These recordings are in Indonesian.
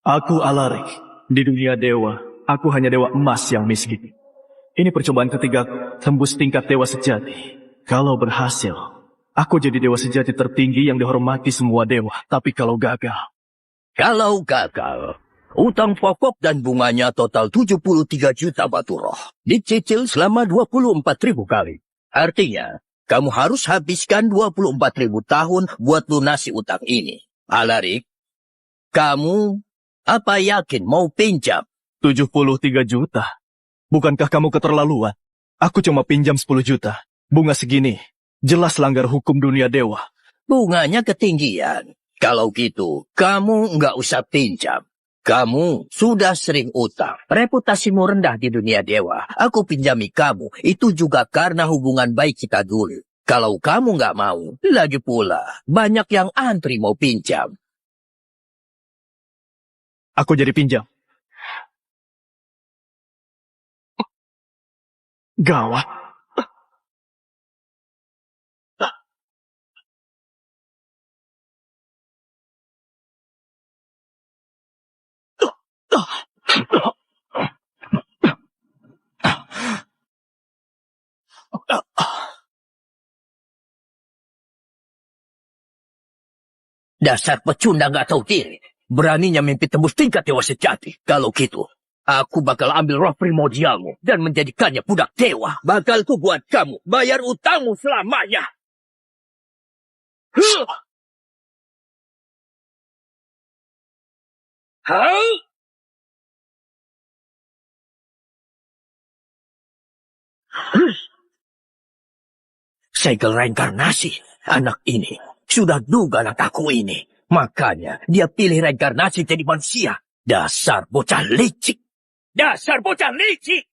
Aku Alarik. Di dunia dewa, aku hanya dewa emas yang miskin. Ini percobaan ketiga tembus tingkat dewa sejati. Kalau berhasil, aku jadi dewa sejati tertinggi yang dihormati semua dewa. Tapi kalau gagal, Kalau gagal, utang pokok dan bunganya total 73 juta batu roh. Dicicil selama 24.000 kali. Artinya, kamu harus habiskan 24.000 tahun buat lunasi utang ini. Alarik, kamu apa yakin mau pinjam? 73 juta. Bukankah kamu keterlaluan? Aku cuma pinjam 10 juta. Bunga segini, jelas langgar hukum dunia dewa. Bunganya ketinggian. Kalau gitu, kamu nggak usah pinjam. Kamu sudah sering utang. Reputasimu rendah di dunia dewa. Aku pinjami kamu. Itu juga karena hubungan baik kita dulu. Kalau kamu nggak mau, lagi pula, banyak yang antri mau pinjam. Aku jadi pinjam. Gawat. Dasar pecundang nggak tahu diri. Beraninya mimpi tembus tingkat dewa sejati. Kalau gitu, aku bakal ambil roh primordialmu dan menjadikannya budak dewa. Bakal ku buat kamu bayar utangmu selamanya. Hah? Segel reinkarnasi. Anak ini sudah duga aku ini. Makanya dia pilih reinkarnasi jadi manusia. Dasar bocah licik. Dasar bocah licik.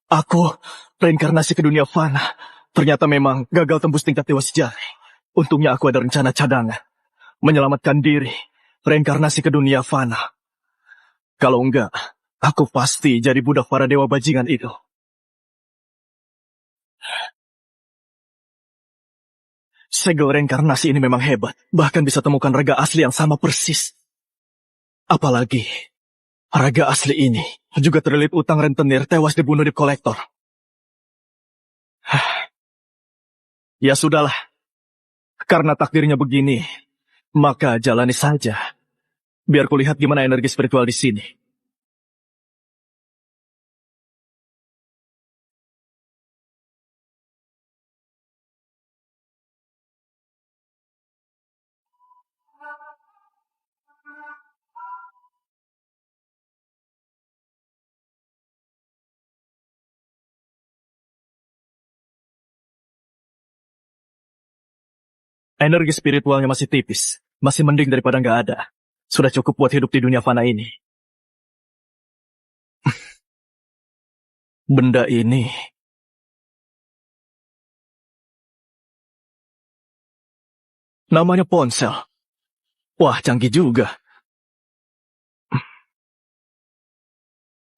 Aku reinkarnasi ke dunia fana. Ternyata memang gagal tembus tingkat dewa sejati. Untungnya aku ada rencana cadangan. Menyelamatkan diri. Reinkarnasi ke dunia fana. Kalau enggak, aku pasti jadi budak para dewa bajingan itu. Segel reinkarnasi ini memang hebat. Bahkan bisa temukan raga asli yang sama persis. Apalagi, raga asli ini juga terlilit utang rentenir tewas dibunuh di kolektor. Ya sudahlah. Karena takdirnya begini, maka jalani saja. Biar kulihat gimana energi spiritual di sini. Energi spiritualnya masih tipis. Masih mending daripada nggak ada. Sudah cukup buat hidup di dunia fana ini. Benda ini... namanya ponsel. Wah, canggih juga.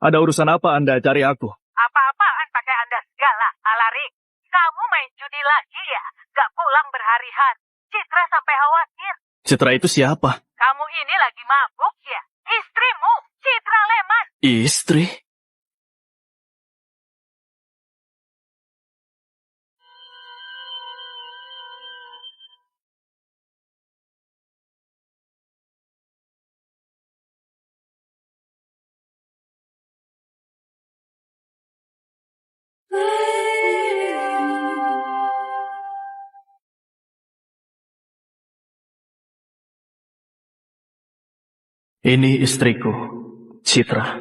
Ada urusan apa Anda cari aku? Apa-apaan pakai Anda segala, Alarik. Kamu main judi lagi ya? Gak pulang berhari-hari. Citra sampai khawatir. Citra itu siapa? Kamu ini lagi mabuk ya? Istrimu, Citra Leman. Istri? Ini istriku, Citra.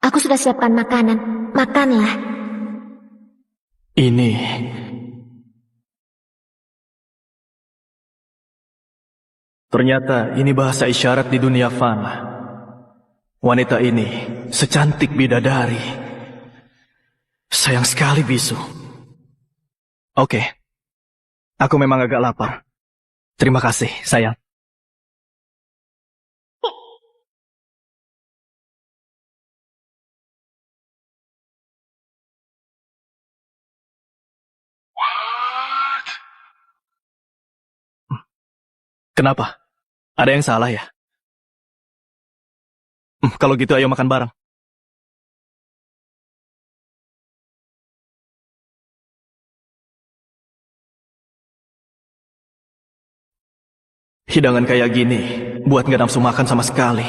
Aku sudah siapkan makanan. Makanlah. Ini Ternyata ini bahasa isyarat di dunia fana. Wanita ini secantik bidadari. Sayang sekali bisu. Oke, aku memang agak lapar. Terima kasih, sayang. Kenapa? Ada yang salah ya? Kalau gitu ayo makan bareng. Hidangan kayak gini buat gak nafsu makan sama sekali.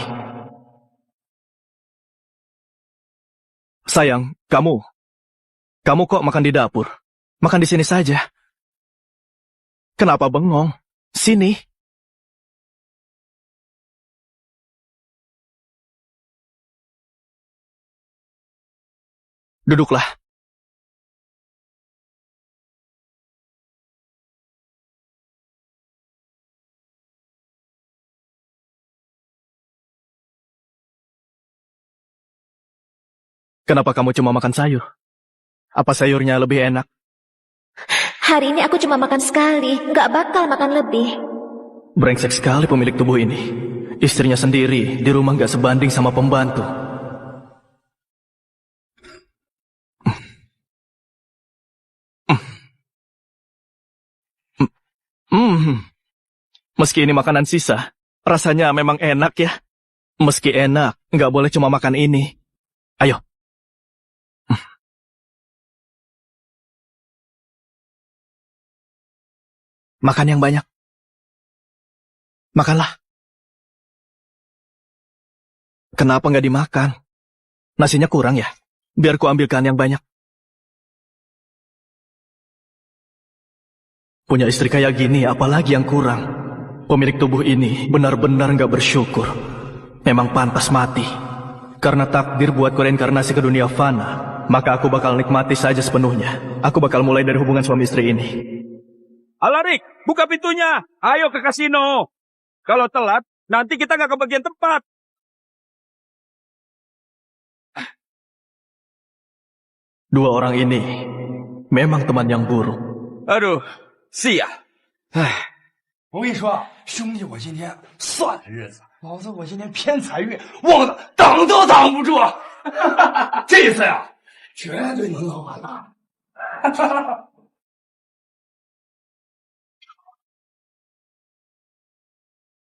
Sayang, kamu kok makan di dapur? Makan di sini saja. Kenapa bengong? Sini. Duduklah. Kenapa kamu cuma makan sayur? Apa sayurnya lebih enak? Hari ini aku cuma makan sekali, nggak bakal makan lebih. Brengsek sekali pemilik tubuh ini. Istrinya sendiri di rumah gak sebanding sama pembantu. Meski ini makanan sisa, rasanya memang enak ya. Meski enak, nggak boleh cuma makan ini. Ayo. Makan yang banyak. Makanlah. Kenapa nggak dimakan? Nasinya kurang ya? Biar ku ambilkan yang banyak. Punya istri kayak gini, apalagi yang kurang? Pemilik tubuh ini benar-benar nggak bersyukur. Memang pantas mati. Karena takdir buatku reinkarnasi ke dunia fana, maka aku bakal nikmati saja sepenuhnya. Aku bakal mulai dari hubungan suami istri ini. Alarik, buka pintunya. Ayo ke kasino. Kalau telat, nanti kita nggak kebagian tempat. Dua orang ini memang teman yang buruk. Aduh, sial. 我跟你说，兄弟，我今天算了日子，老子我今天偏财运旺的挡都挡不住，这次呀，绝对能捞完了。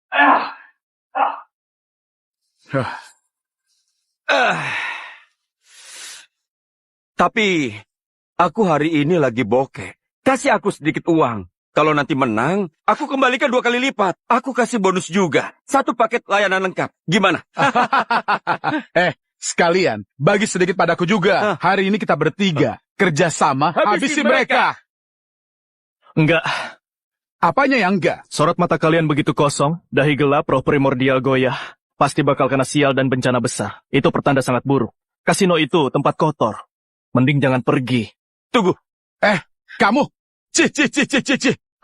哎呀，Tapi, aku hari ini lagi bokeh. Kasih aku sedikit uang. Kalau nanti menang, aku kembalikan 2 kali lipat. Aku kasih bonus juga. 1 paket layanan lengkap. Gimana? Sekalian, bagi sedikit padaku juga. Hari ini kita bertiga. Kerjasama, habisi mereka. Enggak. Apanya yang enggak? Sorot mata kalian begitu kosong, dahi gelap, roh primordial goyah. Pasti bakal kena sial dan bencana besar. Itu pertanda sangat buruk. Kasino itu tempat kotor. Mending jangan pergi. Tunggu. Kamu. Cih.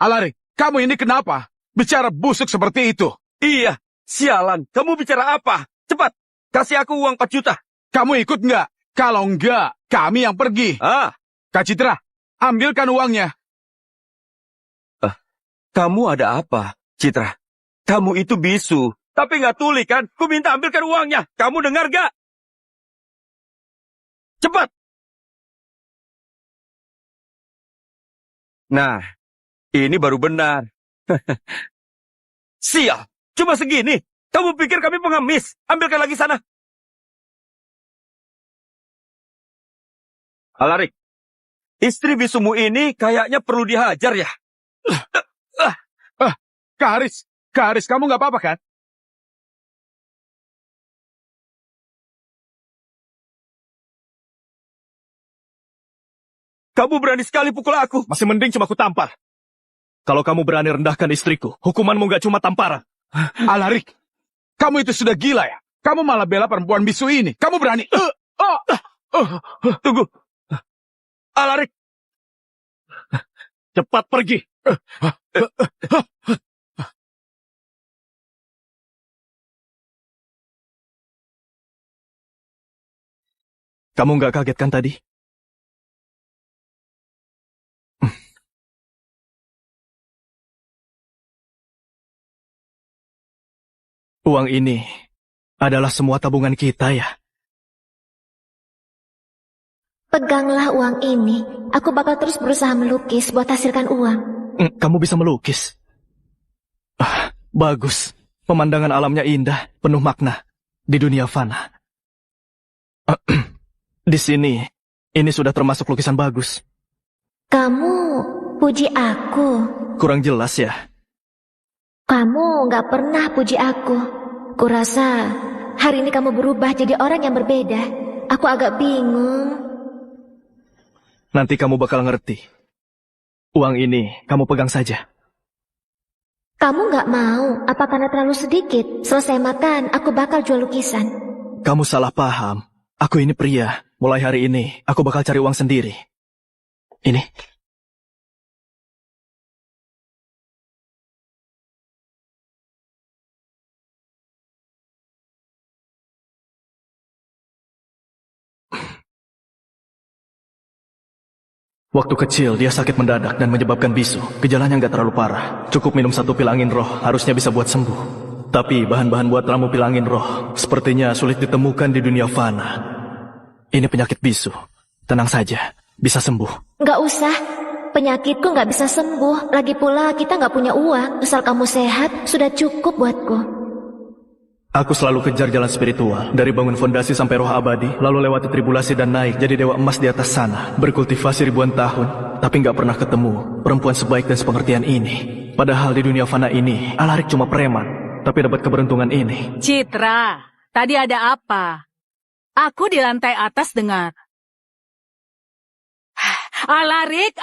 Alarik, kamu ini kenapa? Bicara busuk seperti itu. Iya, sialan. Kamu bicara apa? Cepat, kasih aku uang 4 juta. Kamu ikut enggak? Kalau enggak, kami yang pergi. Kak Citra, ambilkan uangnya. Kamu ada apa, Citra? Kamu itu bisu. Tapi nggak tuli kan? Ku minta ambilkan uangnya. Kamu dengar gak? Cepat! Nah, ini baru benar. Sial, cuma segini. Kamu pikir kami pengemis? Ambilkan lagi sana. Alarik, istri bisumu ini kayaknya perlu dihajar ya. Kak Haris, kamu nggak apa-apa kan? Kamu berani sekali pukul aku. Masih mending cuma ku tampar. Kalau kamu berani rendahkan istriku, hukumanmu nggak cuma tamparan. Alarik, kamu itu sudah gila ya? Kamu malah bela perempuan bisu ini. Kamu berani. Tunggu. Alarik. Cepat pergi. Kamu nggak kaget kan tadi? Uang ini adalah semua tabungan kita ya. Peganglah uang ini. Aku bakal terus berusaha melukis buat hasilkan uang. Kamu bisa melukis. Bagus. Pemandangan alamnya indah, penuh makna di dunia fana. Di sini, ini sudah termasuk lukisan bagus. Kamu puji aku. Kurang jelas ya. Kamu gak pernah puji aku. Kurasa hari ini kamu berubah jadi orang yang berbeda. Aku agak bingung. Nanti kamu bakal ngerti. Uang ini kamu pegang saja. Kamu gak mau? Apa karena terlalu sedikit? Selesai makan, aku bakal jual lukisan. Kamu salah paham. Aku ini pria. Mulai hari ini, aku bakal cari uang sendiri. Ini. Waktu kecil, dia sakit mendadak dan menyebabkan bisu. Gejalanya nggak terlalu parah. Cukup minum 1 pil angin roh, harusnya bisa buat sembuh. Tapi bahan-bahan buat ramu pil angin roh sepertinya sulit ditemukan di dunia fana. Ini penyakit bisu. Tenang saja, bisa sembuh. Gak usah. Penyakitku gak bisa sembuh. Lagi pula kita gak punya uang. Asal kamu sehat, sudah cukup buatku. Aku selalu kejar jalan spiritual, dari bangun fondasi sampai roh abadi, lalu lewati tribulasi dan naik jadi dewa emas di atas sana, berkultivasi ribuan tahun, tapi nggak pernah ketemu perempuan sebaik dan sepengertian ini. Padahal di dunia fana ini, Alarik cuma preman, tapi dapat keberuntungan ini. Citra, tadi ada apa? Aku di lantai atas dengar. Alarik,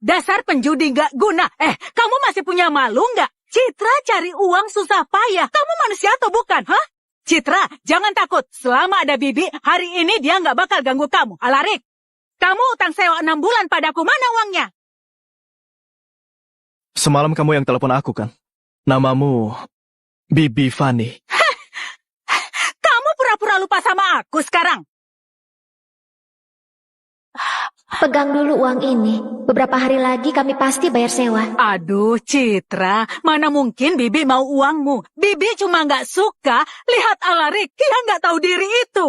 dasar penjudi gak guna. Kamu masih punya malu nggak? Citra cari uang susah payah. Kamu manusia atau bukan, hah? Citra, jangan takut. Selama ada Bibi, hari ini dia nggak bakal ganggu kamu. Alarik, kamu utang sewa 6 bulan padaku. Mana uangnya? Semalam kamu yang telepon aku kan? Namamu Bibi Fani. Kamu pura-pura lupa sama aku sekarang. Pegang dulu uang ini. Beberapa hari lagi kami pasti bayar sewa. Aduh, Citra, mana mungkin Bibi mau uangmu? Bibi cuma nggak suka lihat Alarik yang nggak tahu diri itu.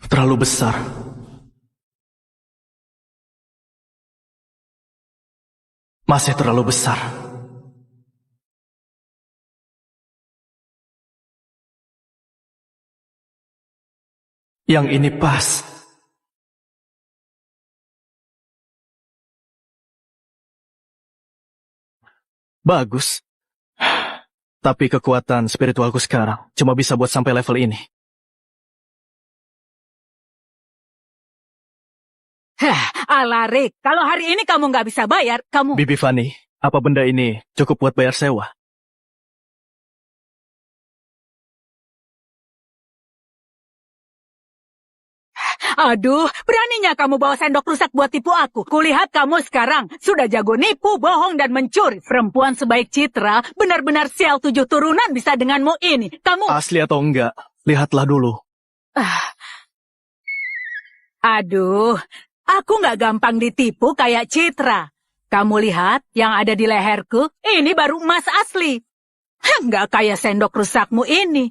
Terlalu besar. Masih terlalu besar. Yang ini pas. Bagus. Tapi kekuatan spiritualku sekarang cuma bisa buat sampai level ini. Alarik, kalau hari ini kamu nggak bisa bayar, kamu... Bibi Fani, apa benda ini cukup buat bayar sewa? Aduh, beraninya kamu bawa sendok rusak buat tipu aku. Kulihat kamu sekarang sudah jago nipu, bohong, dan mencuri. Perempuan sebaik Citra, benar-benar sial 7 turunan bisa denganmu ini. Kamu... Asli atau enggak? Lihatlah dulu. Aduh, aku nggak gampang ditipu kayak Citra. Kamu lihat yang ada di leherku? Ini baru emas asli. Nggak kayak sendok rusakmu ini.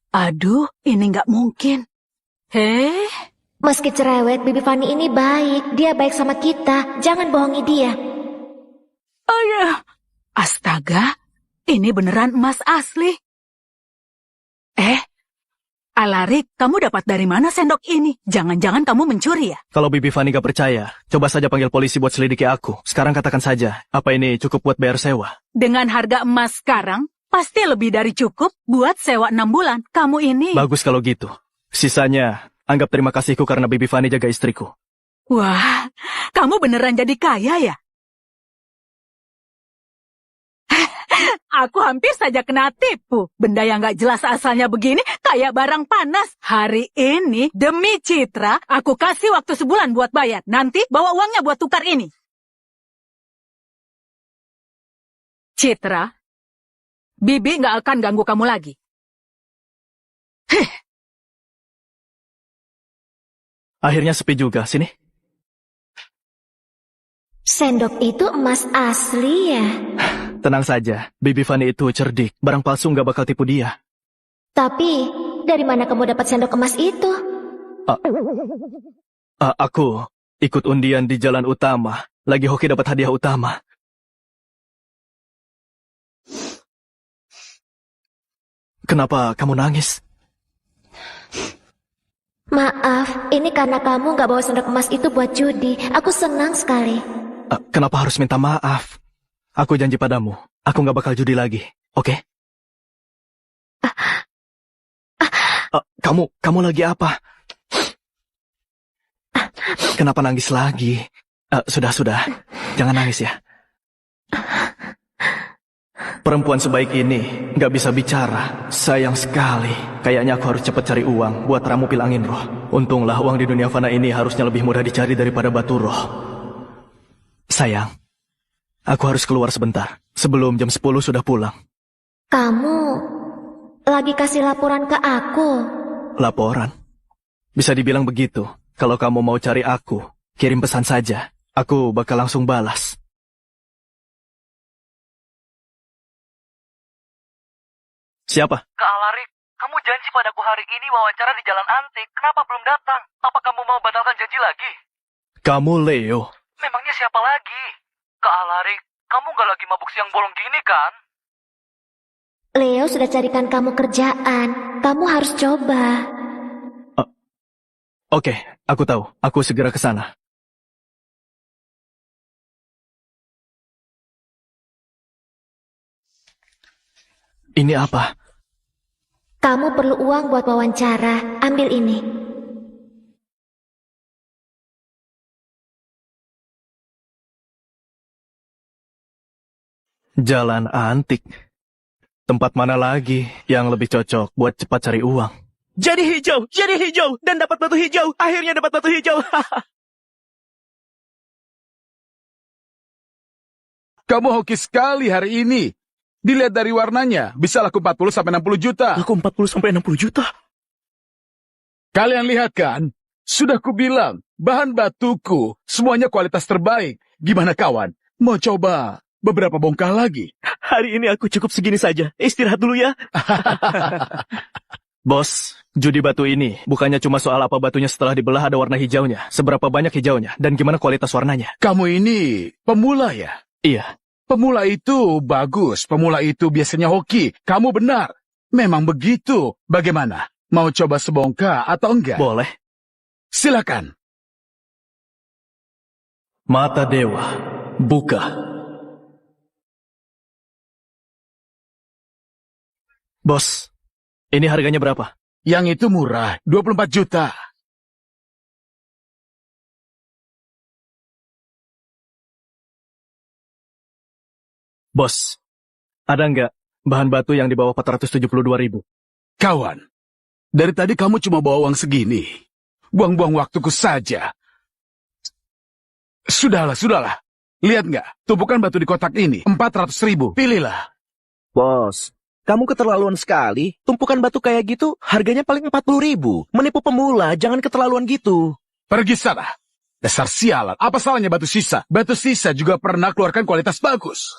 Aduh, ini nggak mungkin. Meski cerewet, Bibi Fani ini baik. Dia baik sama kita. Jangan bohongi dia. Oh ya, astaga, ini beneran emas asli. Alarik, kamu dapat dari mana sendok ini? Jangan-jangan kamu mencuri ya? Kalau Bibi Fani gak percaya, coba saja panggil polisi buat selidiki aku. Sekarang katakan saja, apa ini cukup buat bayar sewa? Dengan harga emas sekarang, pasti lebih dari cukup buat sewa 6 bulan. Kamu ini... Bagus kalau gitu. Sisanya, anggap terima kasihku karena Bibi Fani jaga istriku. Wah, kamu beneran jadi kaya ya? Aku hampir saja kena tipu. Benda yang gak jelas asalnya begini kayak barang panas. Hari ini, demi Citra, aku kasih waktu sebulan buat bayar. Nanti bawa uangnya buat tukar ini. Citra, Bibi gak akan ganggu kamu lagi. Akhirnya sepi juga, sini. Sendok itu emas asli ya? Tenang saja, Bibi Fani itu cerdik. Barang palsu nggak bakal tipu dia. Tapi, dari mana kamu dapat sendok emas itu? Aku ikut undian di jalan utama. Lagi hoki dapat hadiah utama. Kenapa kamu nangis? Maaf, ini karena kamu gak bawa sendok emas itu buat judi. Aku senang sekali. Kenapa harus minta maaf? Aku janji padamu, aku nggak bakal judi lagi, oke? Kamu lagi apa? Kenapa nangis lagi? Sudah, jangan nangis ya. Perempuan sebaik ini nggak bisa bicara. Sayang sekali. Kayaknya aku harus cepat cari uang buat ramu pil angin roh. Untunglah uang di dunia fana ini harusnya lebih mudah dicari daripada batu roh. Sayang, aku harus keluar sebentar. Sebelum jam 10 sudah pulang. Kamu lagi kasih laporan ke aku. Laporan? Bisa dibilang begitu. Kalau kamu mau cari aku, kirim pesan saja. Aku bakal langsung balas. Siapa? Kak Alarik, kamu janji padaku hari ini wawancara di Jalan Antik. Kenapa belum datang? Apa kamu mau batalkan janji lagi? Kamu Leo. Memangnya siapa lagi? Kak Alarik, kamu gak lagi mabuk siang bolong gini kan? Leo sudah carikan kamu kerjaan. Kamu harus coba. Oke, aku tahu. Aku segera ke sana. Ini apa? Kamu perlu uang buat wawancara. Ambil ini. Jalan Antik. Tempat mana lagi yang lebih cocok buat cepat cari uang? Jadi hijau, dan dapat batu hijau. Akhirnya dapat batu hijau. Kamu hoki sekali hari ini. Dilihat dari warnanya, bisa laku 40 sampai 60 juta. Aku 40 sampai 60 juta. Kalian lihat kan? Sudah kubilang, bahan batuku semuanya kualitas terbaik. Gimana kawan? Mau coba beberapa bongkah lagi? Hari ini aku cukup segini saja. Istirahat dulu ya. Bos, judi batu ini bukannya cuma soal apa batunya setelah dibelah ada warna hijaunya, seberapa banyak hijaunya, dan gimana kualitas warnanya. Kamu ini pemula ya? Iya. Pemula itu bagus, pemula itu biasanya hoki. Kamu benar. Memang begitu. Bagaimana? Mau coba sebongkah atau enggak? Boleh. Silakan. Mata dewa, buka. Bos, ini harganya berapa? Yang itu murah, 24 juta. Bos, ada nggak bahan batu yang di bawah 472.000? Kawan, dari tadi kamu cuma bawa uang segini. Buang-buang waktuku saja. Sudahlah. Lihat nggak, tumpukan batu di kotak ini, 400.000. Pilihlah. Bos, kamu keterlaluan sekali. Tumpukan batu kayak gitu, harganya paling 40.000. Menipu pemula, jangan keterlaluan gitu. Pergi sana. Dasar sialan, apa salahnya batu sisa? Batu sisa juga pernah keluarkan kualitas bagus.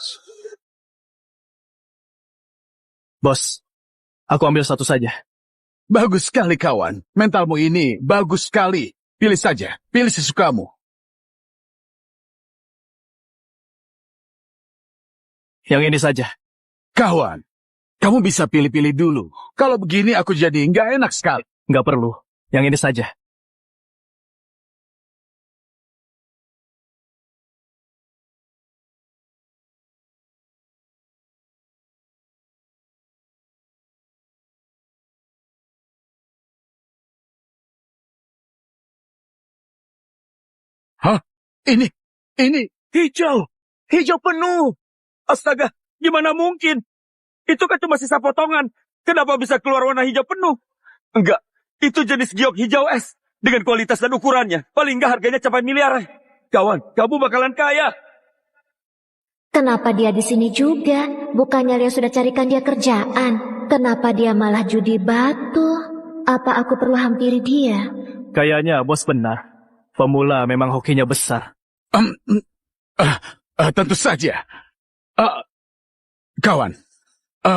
Bos, aku ambil satu saja. Bagus sekali kawan, mentalmu ini bagus sekali. Pilih saja, pilih sesukamu. Yang ini saja. Kawan, kamu bisa pilih-pilih dulu. Kalau begini aku jadi nggak enak sekali. Nggak perlu, yang ini saja. Hah? Ini. Hijau penuh. Astaga, gimana mungkin? Itu kan cuma sisa potongan. Kenapa bisa keluar warna hijau penuh? Enggak, itu jenis giok hijau es. Dengan kualitas dan ukurannya, paling enggak harganya capai miliaran. Kawan, kamu bakalan kaya. Kenapa dia di sini juga? Bukannya Leo sudah carikan dia kerjaan? Kenapa dia malah judi batu? Apa aku perlu hampiri dia? Kayaknya bos benar. Pemula memang hokinya besar. Tentu saja. Kawan,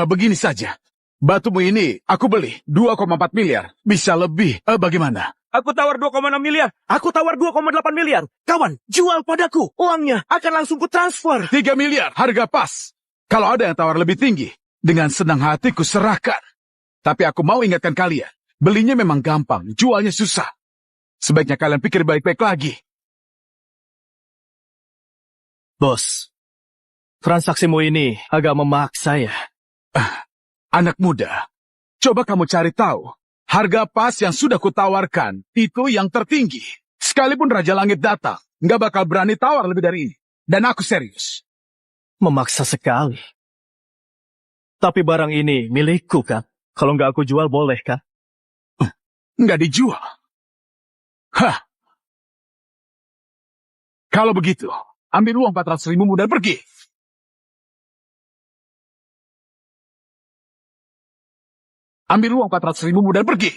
begini saja. Batumu ini aku beli 2,4 miliar. Bisa lebih. Bagaimana? Aku tawar 2,6 miliar. Aku tawar 2,8 miliar. Kawan, jual padaku. Uangnya akan langsung ku transfer. 3 miliar, harga pas. Kalau ada yang tawar lebih tinggi, dengan senang hati ku serahkan. Tapi aku mau ingatkan kalian, belinya memang gampang, jualnya susah. Sebaiknya kalian pikir baik-baik lagi. Bos, transaksimu ini agak memaksa ya. Anak muda, coba kamu cari tahu. Harga pas yang sudah kutawarkan, itu yang tertinggi. Sekalipun Raja Langit datang, nggak bakal berani tawar lebih dari ini. Dan aku serius. Memaksa sekali. Tapi barang ini milikku kan? Kalau nggak aku jual boleh kan? Nggak dijual. Hah. Kalau begitu, ambil uang 400.000 dan pergi. Ambil uang 400.000 dan pergi.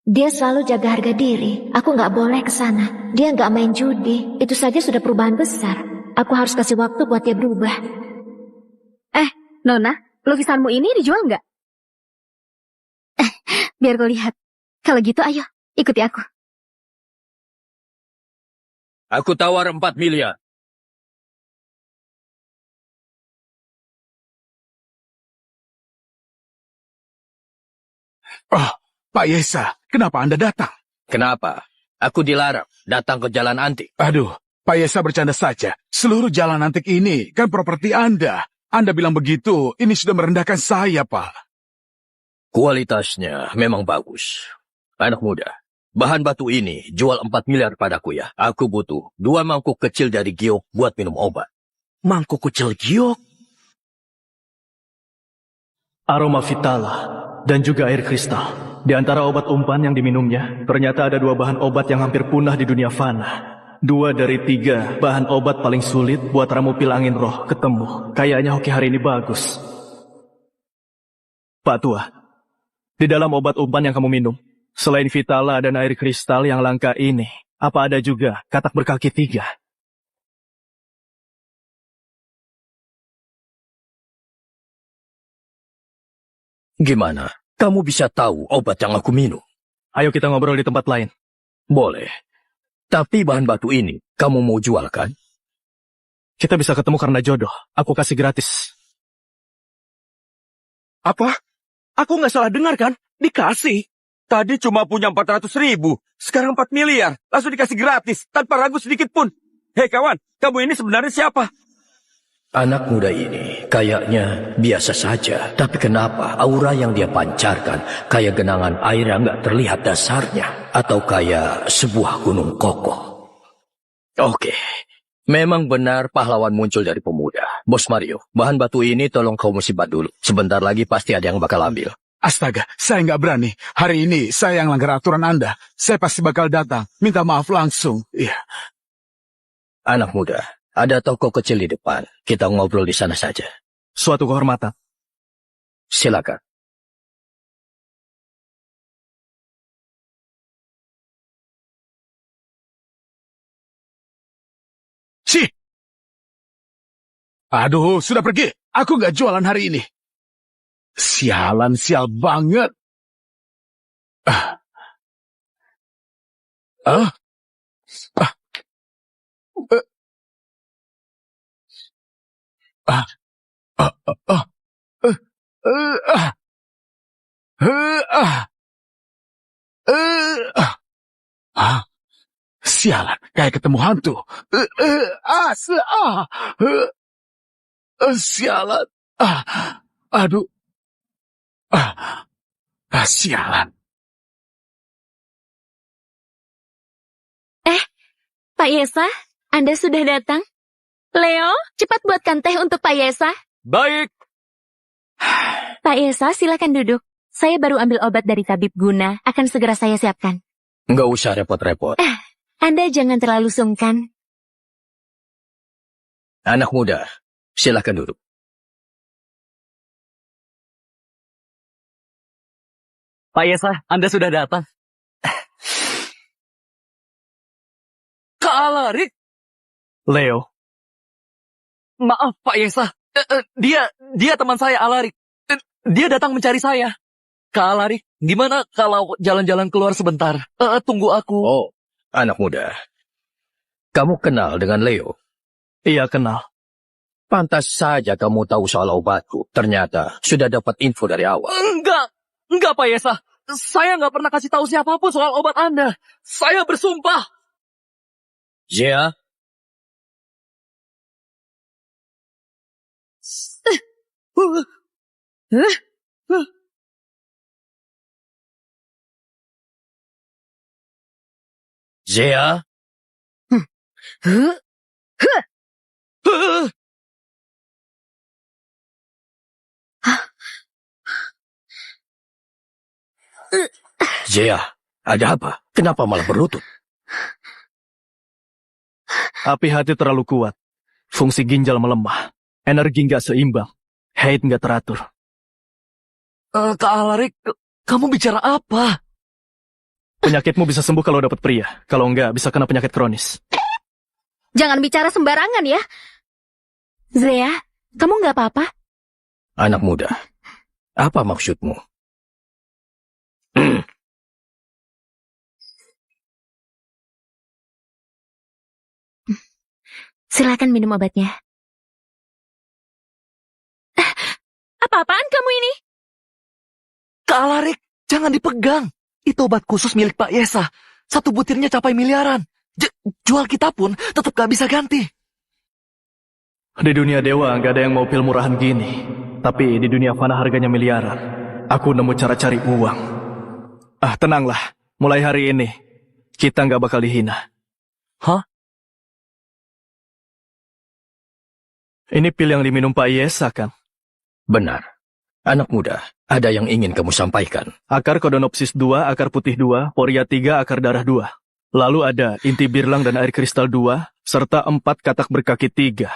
Dia selalu jaga harga diri. Aku nggak boleh ke sana. Dia nggak main judi. Itu saja sudah perubahan besar. Aku harus kasih waktu buat dia berubah. Nona, lukisanmu ini dijual nggak? Biar gue lihat. Kalau gitu ayo, ikuti aku. Aku tawar 4 miliar. Oh, Pak Yesa, kenapa Anda datang? Kenapa? Aku dilarang datang ke jalan antik. Aduh, Pak Yesa bercanda saja. Seluruh jalan antik ini kan properti Anda. Anda bilang begitu, ini sudah merendahkan saya, Pak. Kualitasnya memang bagus. Anak muda, bahan batu ini jual 4 miliar padaku ya. Aku butuh 2 mangkuk kecil dari giok buat minum obat. Mangkuk kecil giok. Aroma Vitala dan juga air kristal. Di antara obat umpan yang diminumnya, ternyata ada 2 bahan obat yang hampir punah di dunia fana. 2 dari 3 bahan obat paling sulit buat ramu pil angin roh ketemu. Kayaknya hoki hari ini bagus. Pak Tua, di dalam obat umpan yang kamu minum, selain Vitala dan air kristal yang langka ini, apa ada juga katak berkaki 3? Gimana? Kamu bisa tahu obat yang aku minum? Ayo kita ngobrol di tempat lain. Boleh. Tapi bahan batu ini, kamu mau jual kan? Kita bisa ketemu karena jodoh. Aku kasih gratis. Apa? Aku nggak salah dengar kan? Dikasih. Tadi cuma punya 400.000, sekarang 4 miliar. Langsung dikasih gratis, tanpa ragu sedikit pun. Hei kawan, kamu ini sebenarnya siapa? Anak muda ini kayaknya biasa saja. Tapi kenapa aura yang dia pancarkan kayak genangan air yang nggak terlihat dasarnya? Atau kayak sebuah gunung kokoh? Oke, memang benar pahlawan muncul dari pemuda. Bos Mario, bahan batu ini tolong kau musibah dulu. Sebentar lagi pasti ada yang bakal ambil. Astaga, saya nggak berani. Hari ini saya yang langgar aturan Anda. Saya pasti bakal datang. Minta maaf langsung. Iya. Anak muda, ada toko kecil di depan. Kita ngobrol di sana saja. Suatu kehormatan. Silakan. Si. Aduh, sudah pergi. Aku nggak jualan hari ini. Sialan, sial banget. Ah. Ah. Ah. Ah. Ah. Ah. Ah. Ah. Sialan, kayak ketemu hantu. Sialan. Aduh. Sialan. Pak Yesa, Anda sudah datang? Leo, cepat buatkan teh untuk Pak Yesa. Baik. Pak Yesa, silakan duduk. Saya baru ambil obat dari tabib Guna. Akan segera saya siapkan. Nggak usah repot-repot. Anda jangan terlalu sungkan. Anak muda, silakan duduk. Pak Yesa, Anda sudah datang. Kak Alarik, Leo, maaf Pak Yesa. Dia teman saya Alarik. Dia datang mencari saya. Kak Alarik, gimana kalau jalan-jalan keluar sebentar? Tunggu aku. Oh, anak muda. Kamu kenal dengan Leo? iya kenal. Pantas saja kamu tahu soal obatku. Ternyata sudah dapat info dari awal. Enggak Pak Yesa. Saya nggak pernah kasih tahu siapapun soal obat Anda. Saya bersumpah. Zia, Zia, Zia, ada apa? Kenapa malah berlutut? Api hati terlalu kuat. Fungsi ginjal melemah. Energi nggak seimbang. Haid nggak teratur. Kak Alarik, kamu bicara apa? Penyakitmu bisa sembuh kalau dapat pria. Kalau enggak, bisa kena penyakit kronis. Jangan bicara sembarangan ya. Zrea, kamu nggak apa-apa? Anak muda, apa maksudmu? Silakan minum obatnya. Apa-apaan kamu ini? Kak Alarik, jangan dipegang. Itu obat khusus milik Pak Yesa. Satu butirnya capai miliaran. Jual kita pun tetap gak bisa ganti. Di dunia dewa nggak ada yang mau pil murahan gini. Tapi di dunia fana harganya miliaran. Aku nemu cara cari uang. Tenanglah. Mulai hari ini, kita nggak bakal dihina. Hah? Ini pil yang diminum Pak Yesa kan? Benar. Anak muda, ada yang ingin kamu sampaikan. Akar kodonopsis 2, akar putih 2, poria 3, akar darah 2. Lalu ada inti birlang dan air kristal 2, serta 4 katak berkaki 3.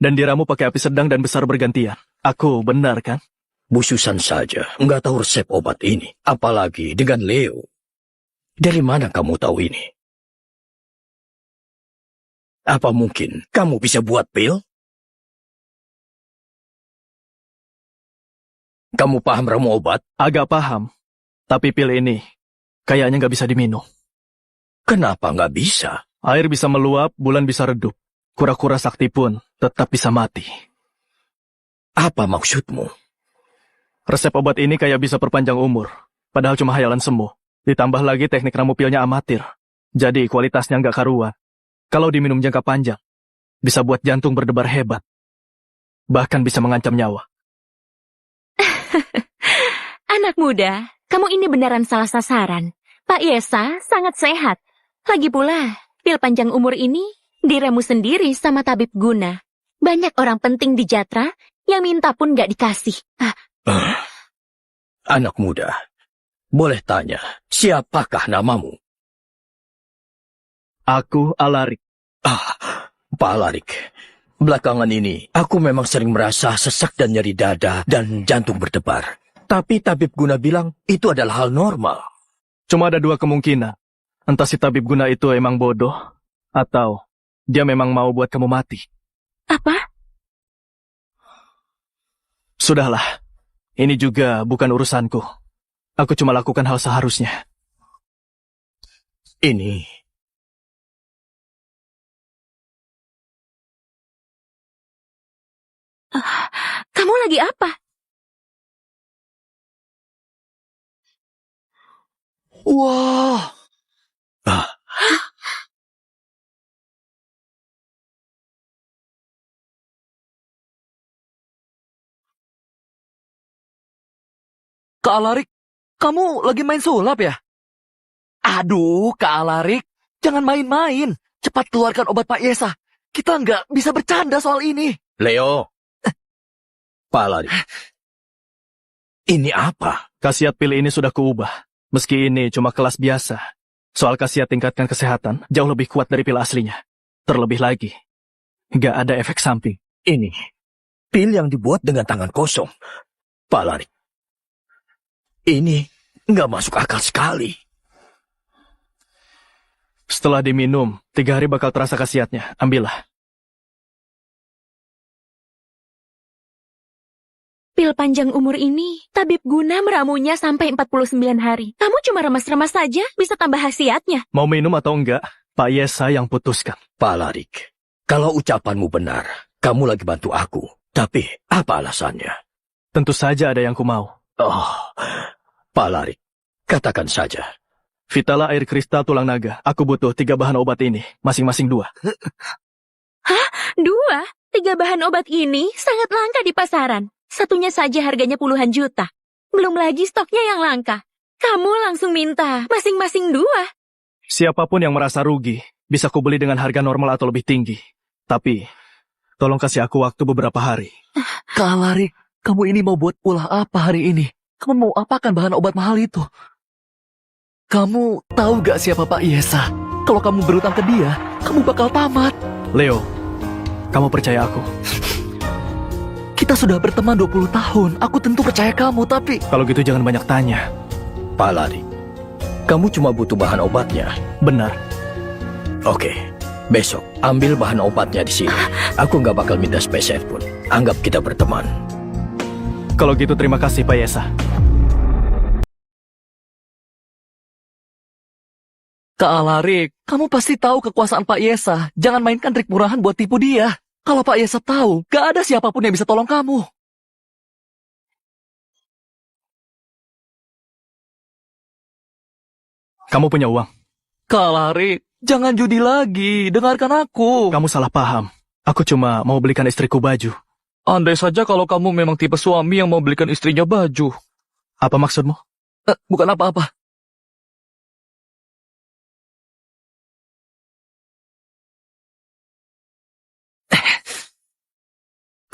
Dan diramu pakai api sedang dan besar bergantian. Aku benar kan? Bususan saja, nggak tahu resep obat ini. Apalagi dengan Leo. Dari mana kamu tahu ini? Apa mungkin kamu bisa buat pil? Kamu paham ramu obat? Agak paham. Tapi pil ini kayaknya nggak bisa diminum. Kenapa nggak bisa? Air bisa meluap, bulan bisa redup. Kura-kura sakti pun tetap bisa mati. Apa maksudmu? Resep obat ini kayak bisa perpanjang umur. Padahal cuma hayalan semu. Ditambah lagi teknik ramu pilnya amatir. Jadi kualitasnya nggak karuan. Kalau diminum jangka panjang, bisa buat jantung berdebar hebat. Bahkan bisa mengancam nyawa. Anak muda, kamu ini beneran salah sasaran. Pak Yesa sangat sehat. Lagi pula, pil panjang umur ini diramu sendiri sama tabib Guna. Banyak orang penting di Jatra yang minta pun gak dikasih. Anak muda, boleh tanya, siapakah namamu? Aku Alarik. Pak Alarik. Belakangan ini, aku memang sering merasa sesak dan nyeri dada dan jantung berdebar. Tapi tabib Guna bilang itu adalah hal normal. Cuma ada dua kemungkinan. Entah si tabib Guna itu emang bodoh, atau dia memang mau buat kamu mati. Apa? Sudahlah, ini juga bukan urusanku. Aku cuma lakukan hal seharusnya. Ini... Kamu lagi apa? Wah. Kak Alarik, kamu lagi main sulap ya? Aduh, Kak Alarik, jangan main-main. Cepat keluarkan obat Pak Yesa. Kita nggak bisa bercanda soal ini. Leo. Pak Alarik. Ini apa? Khasiat pil ini sudah kuubah. Meski ini cuma kelas biasa. Soal khasiat tingkatkan kesehatan jauh lebih kuat dari pil aslinya. Terlebih lagi, nggak ada efek samping. Ini pil yang dibuat dengan tangan kosong. Pak Larik, ini nggak masuk akal sekali. Setelah diminum, 3 hari bakal terasa khasiatnya. Ambillah. Pil panjang umur ini, tabib Guna meramunya sampai 49 hari. Kamu cuma remas-remas saja, bisa tambah khasiatnya. Mau minum atau enggak, Pak Yesa yang putuskan. Pak Larik, kalau ucapanmu benar, kamu lagi bantu aku. Tapi apa alasannya? Tentu saja ada yang ku mau. Oh, Pak Larik, katakan saja. Vitala air kristal tulang naga. Aku butuh 3 bahan obat ini, masing-masing 2. Hah? 2? 3 bahan obat ini sangat langka di pasaran. Satunya saja harganya puluhan juta. Belum lagi stoknya yang langka. Kamu langsung minta masing-masing 2. Siapapun yang merasa rugi, bisa kubeli dengan harga normal atau lebih tinggi. Tapi, tolong kasih aku waktu beberapa hari. Kak Larik, kamu ini mau buat ulah apa hari ini? Kamu mau apakan bahan obat mahal itu? Kamu tahu gak siapa Pak Yesa? Kalau kamu berutang ke dia, kamu bakal tamat. Leo, kamu percaya aku? Kita sudah berteman 20 tahun. Aku tentu percaya kamu, tapi... Kalau gitu jangan banyak tanya. Pak Larik, kamu cuma butuh bahan obatnya. Benar. Oke, besok ambil bahan obatnya di sini. Aku nggak bakal minta spesial pun. Anggap kita berteman. Kalau gitu terima kasih Pak Yesa. Kak Larik, kamu pasti tahu kekuasaan Pak Yesa. Jangan mainkan trik murahan buat tipu dia. Kalau Pak Yesa tahu, gak ada siapapun yang bisa tolong kamu. Kamu punya uang? Kak Larik, jangan judi lagi. Dengarkan aku. Kamu salah paham. Aku cuma mau belikan istriku baju. Andai saja kalau kamu memang tipe suami yang mau belikan istrinya baju. Apa maksudmu? Bukan apa-apa.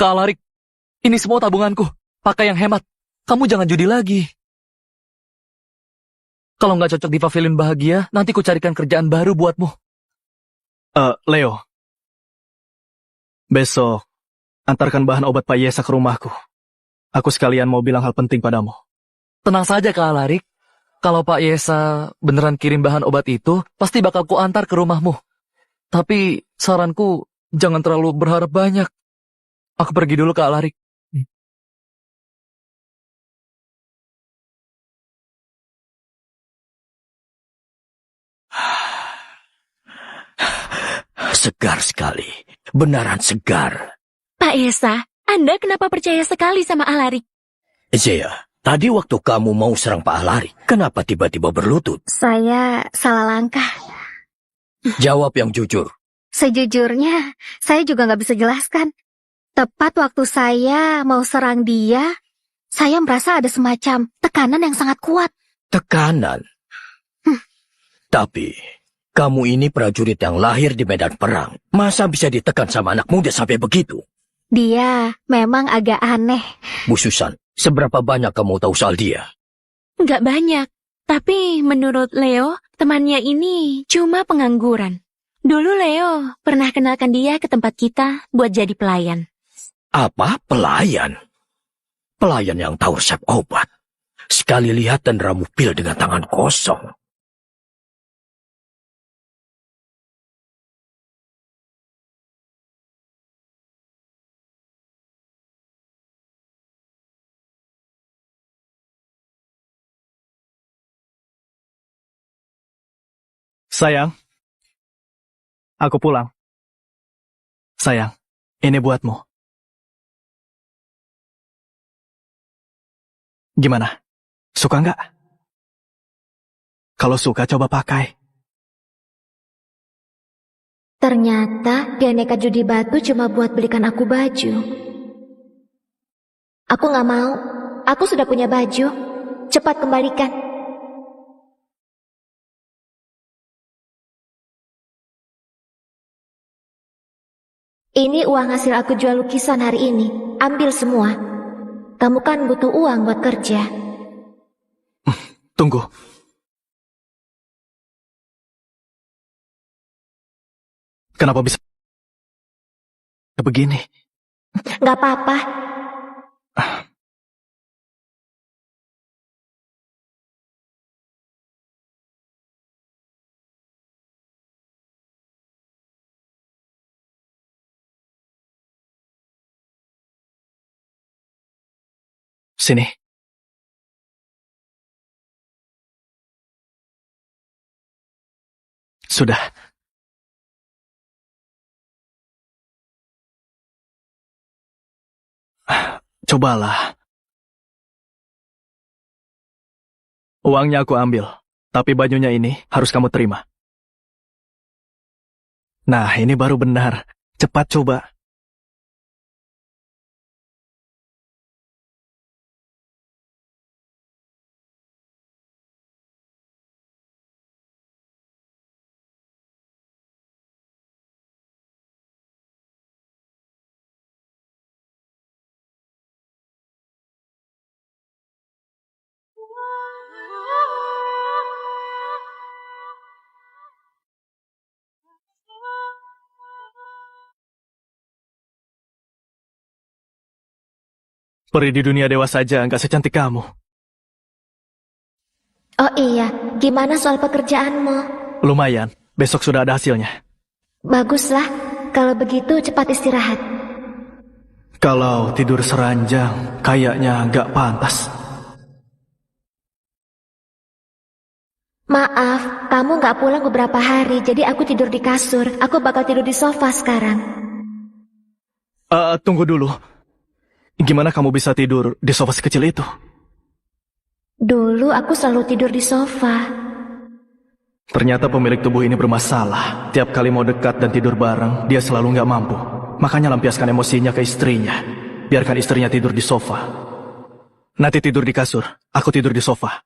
Kak Larik, ini semua tabunganku. Pakai yang hemat. Kamu jangan judi lagi. Kalau nggak cocok di pavilion bahagia, nanti ku carikan kerjaan baru buatmu. Leo. Besok, antarkan bahan obat Pak Yesa ke rumahku. Aku sekalian mau bilang hal penting padamu. Tenang saja Kak Larik. Kalau Pak Yesa beneran kirim bahan obat itu, pasti bakal ku antar ke rumahmu. Tapi saranku, jangan terlalu berharap banyak. Aku pergi dulu Kak Larik. Segar sekali. Benaran segar. Pak Yesa, Anda kenapa percaya sekali sama Alarik? Zea, tadi waktu kamu mau serang Pak Alarik, kenapa tiba-tiba berlutut? Saya salah langkah. Jawab yang jujur. Sejujurnya, saya juga nggak bisa jelaskan. Tepat waktu saya mau serang dia, saya merasa ada semacam tekanan yang sangat kuat. Tekanan? Tapi, kamu ini prajurit yang lahir di medan perang. Masa bisa ditekan sama anak muda sampai begitu? Dia memang agak aneh. Bu Susan, seberapa banyak kamu tahu soal dia? Nggak banyak. Tapi menurut Leo, temannya ini cuma pengangguran. Dulu Leo pernah kenalkan dia ke tempat kita buat jadi pelayan. Apa? Pelayan? Pelayan yang tahu resep obat. Sekali lihat dan ramu pil dengan tangan kosong. Sayang, aku pulang. Sayang, ini buatmu. Gimana? Suka nggak? Kalau suka, coba pakai. Ternyata dia nekat judi batu cuma buat belikan aku baju. Aku nggak mau. Aku sudah punya baju. Cepat kembalikan. Ini uang hasil aku jual lukisan hari ini. Ambil semua. Kamu kan butuh uang buat kerja. Tunggu. Kenapa bisa begini? Gak apa-apa. Sini. Sudah. Cobalah. Uangnya aku ambil, tapi bajunya ini harus kamu terima. Nah, ini baru benar. Cepat coba. Peri di dunia dewa saja nggak secantik kamu. Oh iya, gimana soal pekerjaanmu? Lumayan, besok sudah ada hasilnya. Baguslah, kalau begitu cepat istirahat. Kalau tidur seranjang, kayaknya nggak pantas. Maaf, kamu nggak pulang beberapa hari, jadi aku tidur di kasur. Aku bakal tidur di sofa sekarang. Tunggu dulu. Gimana kamu bisa tidur di sofa sekecil itu? Dulu aku selalu tidur di sofa. Ternyata pemilik tubuh ini bermasalah. Tiap kali mau dekat dan tidur bareng, dia selalu nggak mampu. Makanya lampiaskan emosinya ke istrinya. Biarkan istrinya tidur di sofa. Nanti tidur di kasur, aku tidur di sofa.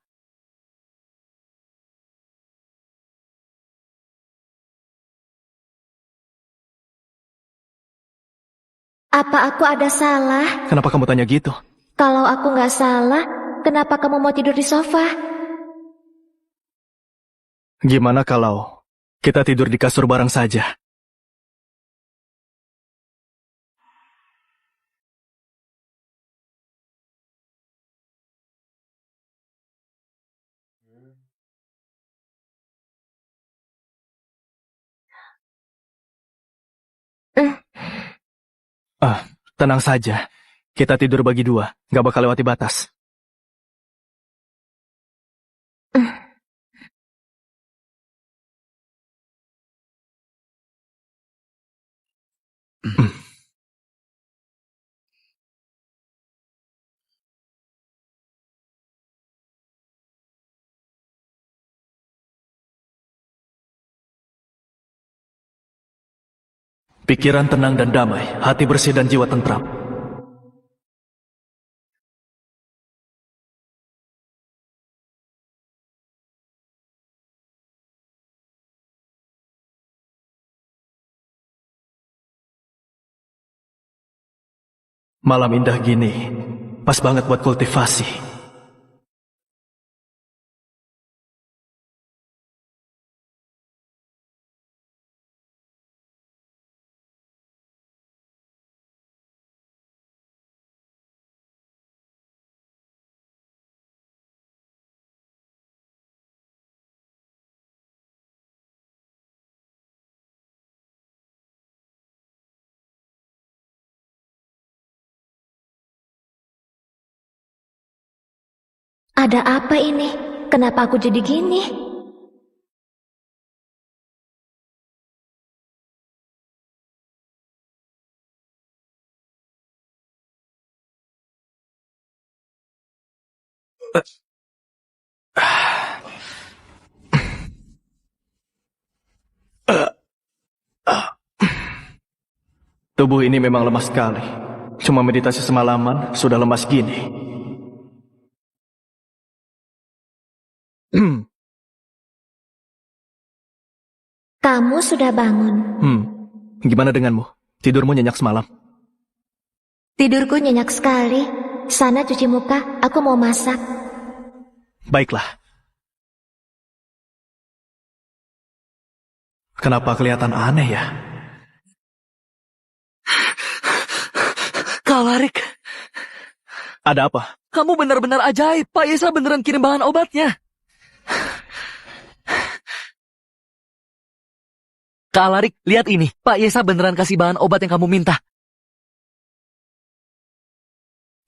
Apa aku ada salah? Kenapa kamu tanya gitu? Kalau aku nggak salah, kenapa kamu mau tidur di sofa? Gimana kalau kita tidur di kasur bareng saja? Tenang saja. Kita tidur bagi dua, nggak bakal lewati batas. Pikiran tenang dan damai, hati bersih dan jiwa tentram. Malam indah gini, pas banget buat kultivasi. Ada apa ini? Kenapa aku jadi gini? Tubuh ini memang lemas sekali. Cuma meditasi semalaman, sudah lemas gini. Kamu sudah bangun. Gimana denganmu? Tidurmu nyenyak semalam? Tidurku nyenyak sekali. Sana cuci muka, aku mau masak. Baiklah. Kenapa kelihatan aneh ya? Kak Alarik, Ada apa? kamu benar-benar ajaib. Pak Yesa beneran kirim bahan obatnya. Kak Alarik, lihat ini. Pak Yesa beneran kasih bahan obat yang kamu minta.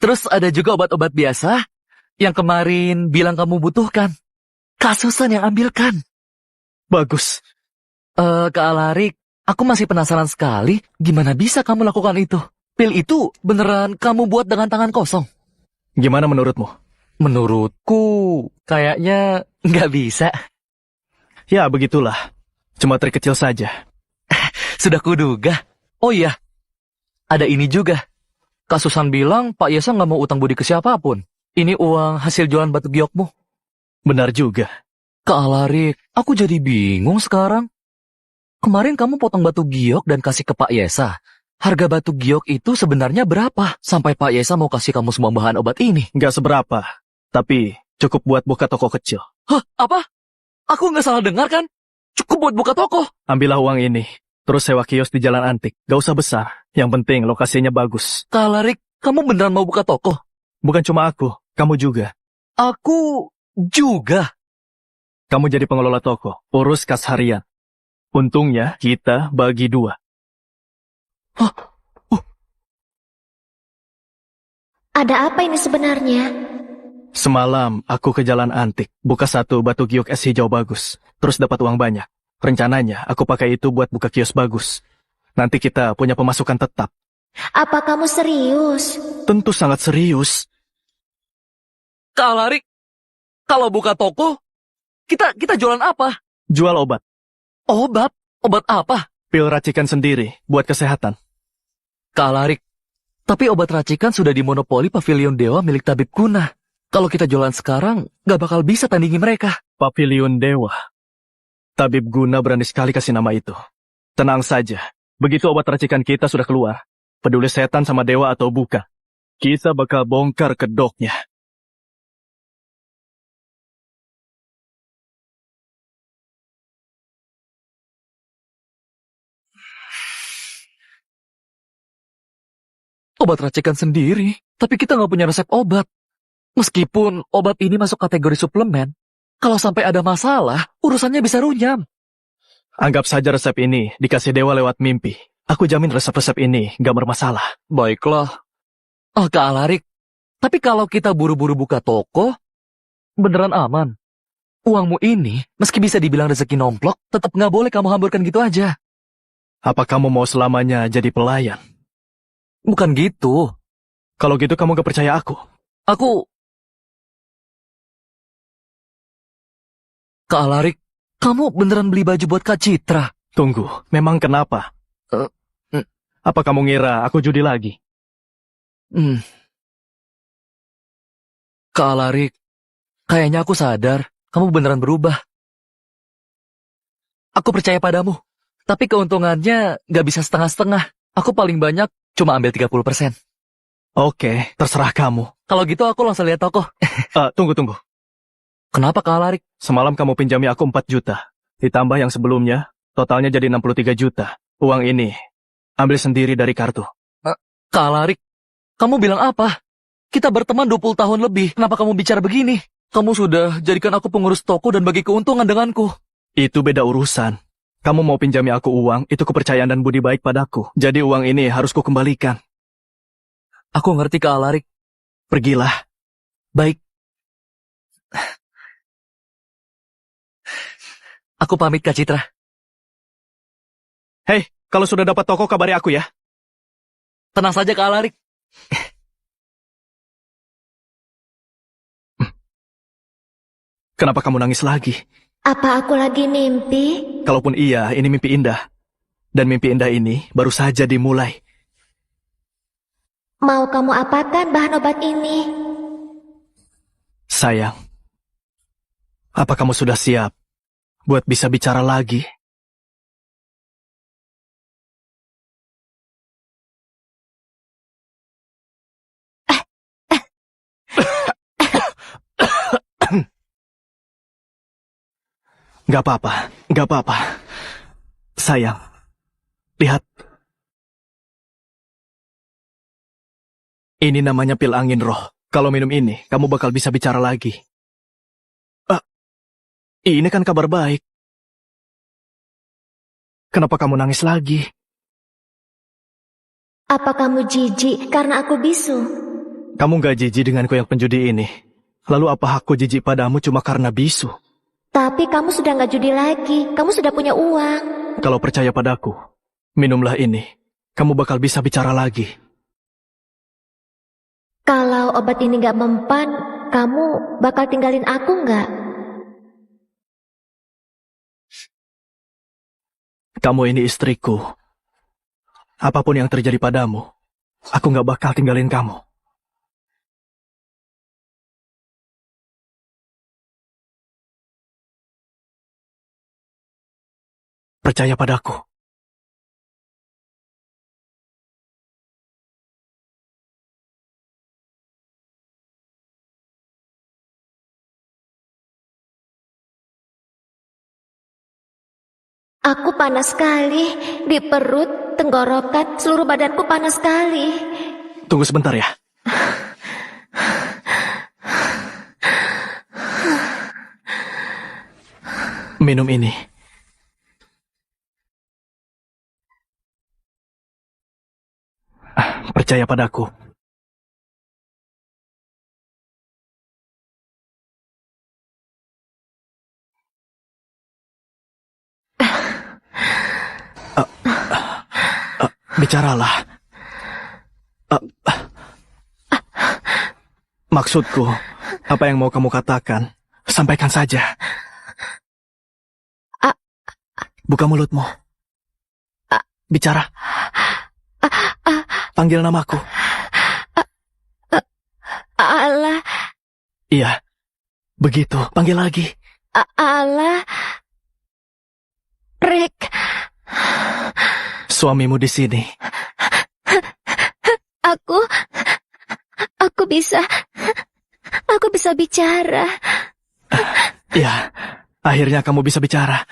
Terus ada juga obat-obat biasa yang kemarin bilang kamu butuhkan. Kak Susan yang ambilkan. Bagus. Kak Alarik, aku masih penasaran sekali gimana bisa kamu lakukan itu. Pil itu beneran kamu buat dengan tangan kosong? Gimana menurutmu? Menurutku, kayaknya nggak bisa. Ya, begitulah. Cuma trik kecil saja. Sudah kuduga. Oh iya, ada ini juga. Kak Susan bilang Pak Yesa nggak mau utang budi ke siapapun. Ini uang hasil jualan batu giokmu. Benar juga. Kak Alarik, aku jadi bingung sekarang. Kemarin kamu potong batu giok dan kasih ke Pak Yesa. Harga batu giok itu sebenarnya berapa? Sampai Pak Yesa mau kasih kamu semua bahan obat ini. Nggak seberapa. Tapi cukup buat buka toko kecil. Hah, apa? Aku nggak salah dengar kan? Cukup buat buka toko. Ambillah uang ini. Terus sewa kios di Jalan Antik. Gak usah besar. Yang penting lokasinya bagus. Kak Alarik, kamu beneran mau buka toko? Bukan cuma aku. Kamu juga. Aku juga. Kamu jadi pengelola toko. Urus kas harian. Untungnya kita bagi 2. Hah? Ada apa ini sebenarnya? Semalam aku ke Jalan Antik. Buka 1 batu giok es hijau bagus. Terus dapat uang banyak. Rencananya aku pakai itu buat buka kios bagus. Nanti kita punya pemasukan tetap. Apa kamu serius? Tentu sangat serius. Kak Alarik, kalau buka toko, kita jualan apa? Jual obat. Obat? Obat apa? Pil racikan sendiri buat kesehatan. Kak Alarik, tapi obat racikan sudah dimonopoli Pavilion Dewa milik Tabib Guna. Kalau kita jualan sekarang, gak bakal bisa tandingi mereka. Pavilion Dewa. Tabib Guna berani sekali kasih nama itu. Tenang saja. Begitu obat racikan kita sudah keluar, peduli setan sama dewa atau bukan, kita bakal bongkar kedoknya. Obat racikan sendiri, tapi kita nggak punya resep obat. Meskipun obat ini masuk kategori suplemen, kalau sampai ada masalah, urusannya bisa runyam. Anggap saja resep ini dikasih dewa lewat mimpi. Aku jamin resep-resep ini gak bermasalah. Baiklah. Oh, Kak Alarik, tapi kalau kita buru-buru buka toko, beneran aman. Uangmu ini, meski bisa dibilang rezeki nomplok, tetap nggak boleh kamu hamburkan gitu aja. Apa kamu mau selamanya jadi pelayan? Bukan gitu. Kalau gitu kamu gak percaya aku? Aku... Kak Alarik, kamu beneran beli baju buat Kak Citra? Tunggu, memang kenapa? Apa kamu ngira aku judi lagi? Kak Alarik, kayaknya aku sadar kamu beneran berubah. Aku percaya padamu, tapi keuntungannya gak bisa setengah-setengah. Aku paling banyak cuma ambil 30%. Oke, terserah kamu. Kalau gitu aku langsung lihat toko. Tunggu. Kenapa Kak Alarik? Semalam kamu pinjami aku 4 juta. Ditambah yang sebelumnya, totalnya jadi 63 juta. Uang ini, ambil sendiri dari kartu. Kak Alarik, kamu bilang apa? Kita berteman 20 tahun lebih, kenapa kamu bicara begini? Kamu sudah jadikan aku pengurus toko dan bagi keuntungan denganku. Itu beda urusan. Kamu mau pinjami aku uang, itu kepercayaan dan budi baik padaku. Jadi uang ini harus kukembalikan. Aku ngerti Kak Alarik. Pergilah. Baik. Aku pamit Kak Citra. Hei, kalau sudah dapat toko kabari aku ya. Tenang saja Kak Alarik. Kenapa kamu nangis lagi? Apa aku lagi mimpi? Kalaupun iya, ini mimpi indah. Dan mimpi indah ini baru saja dimulai. Mau kamu apakan bahan obat ini? Sayang, apa kamu sudah siap buat bisa bicara lagi? Gak apa-apa, gak apa-apa. Sayang, lihat. Ini namanya pil angin roh. Kalau minum ini, kamu bakal bisa bicara lagi. Ini kan kabar baik. Kenapa kamu nangis lagi? Apa kamu jijik karena aku bisu? Kamu gak jijik denganku yang penjudi ini. Lalu apa hakku jijik padamu cuma karena bisu? Tapi kamu sudah gak judi lagi. Kamu sudah punya uang. Kalau percaya padaku, minumlah ini. Kamu bakal bisa bicara lagi. Kalau obat ini gak mempan, kamu bakal tinggalin aku gak? Kamu ini istriku. Apapun yang terjadi padamu, aku gak bakal tinggalin kamu. Percaya padaku. Aku panas sekali. Di perut, tenggorokan, seluruh badanku panas sekali. Tunggu sebentar ya. Minum ini. Percaya padaku. Bicaralah. Maksudku, apa yang mau kamu katakan, sampaikan saja. Buka mulutmu. Bicara. Panggil namaku. Allah. Iya, begitu. Panggil lagi. Allah. Rick. Suamimu di sini. Aku bisa bicara. Ya, akhirnya kamu bisa bicara.